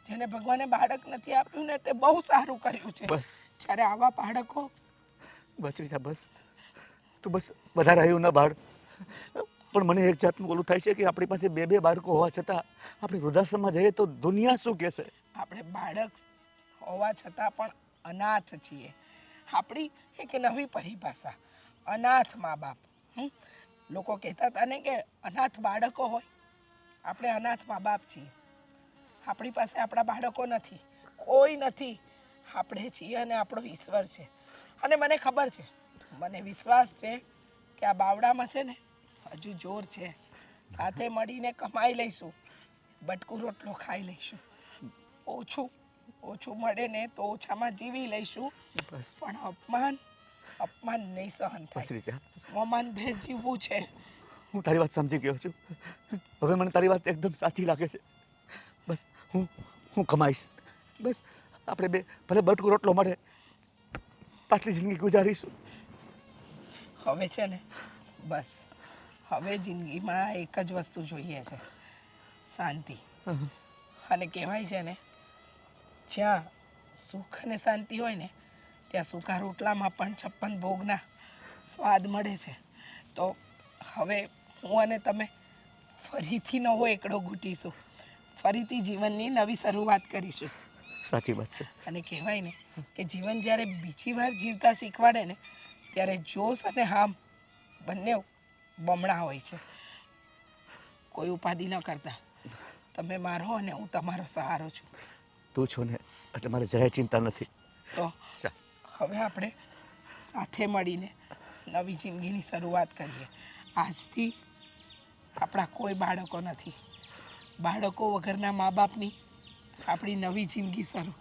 જેને ભગવાને બાળક નથી આપ્યું ને તે બહુ સારું કર્યું છે. બસ, જ્યારે આવા બાળકો. બસ રીતા, બસ તું બસ વધારે આવ્યું ના બાળ. પણ મને એક જાતનું ઓલું થાય છે કે આપણી પાસે 2 બાળકો હોવા છતાં આપણે વૃદ્ધાશ્રમમાં જઈએ તો દુનિયા શું કહેશે? આપણે બાળક હોવા છતાં પણ અનાથ છીએ. આપણી એક નવી પરિભાષા, અનાથ મા બાપ. લોકો કહેતા હતા ને કે અનાથ બાળકો હોય, આપણે અનાથ મા બાપ છીએ. આપણી પાસે આપણા બાળકો નથી, કોઈ નથી. આપણે છીએ અને આપણો ઈશ્વર છે. અને મને ખબર છે, મને વિશ્વાસ છે કે આ બાવડામાં છે ને હજુ જોર છે. સાથે મળીને કમાઈ લઈશું, બટકું રોટલો ખાઈ લઈશું. ઓછું મળે ને તો ઓછામાં જીવી લઈશું. પણ અપમાન નહીં સહન થાય. સ્વમાન ભેર જીવવું છે. હું તારી વાત સમજી ગયો છું. હવે મને તારી વાત એકદમ સાચી લાગે છે. બસ હું કમાઈશ. બસ આપણે બે ભલે બટકું રોટલો મળે, પાટલી જિંદગી ગુજારીશું. હવે છે ને બસ, હવે જિંદગીમાં એક જ વસ્તુ જોઈએ છે, શાંતિ. અને કહેવાય છે ને, જ્યાં સુખ અને શાંતિ હોય ને ત્યાં સૂકા રોટલામાં પણ 56 ભોગના સ્વાદ મળે છે. તો હવે હું અને તમે ફરીથી નવો એકડો ઘૂંટીશું, ફરીથી જીવનની નવી શરૂઆત કરીશું. સાચી વાત છે. અને કહેવાય ને કે જીવન જ્યારે બીજી વાર જીવતા શીખવાડે ને ત્યારે જોશ અને હામ બંને બમણા હોય છે. કોઈ ઉપાધિ ન કરતા. તમે મારો અને હું તમારો સહારો છું. તું છો ને એટલે મારે જરાય ચિંતા નથી. તો ચાલ. હવે આપણે સાથે મળીને નવી જિંદગીની શરૂઆત કરીએ. આજથી આપણા કોઈ બાળકો નથી. બાળકો વગરના મા બાપની આપણી નવી જિંદગી શરૂ.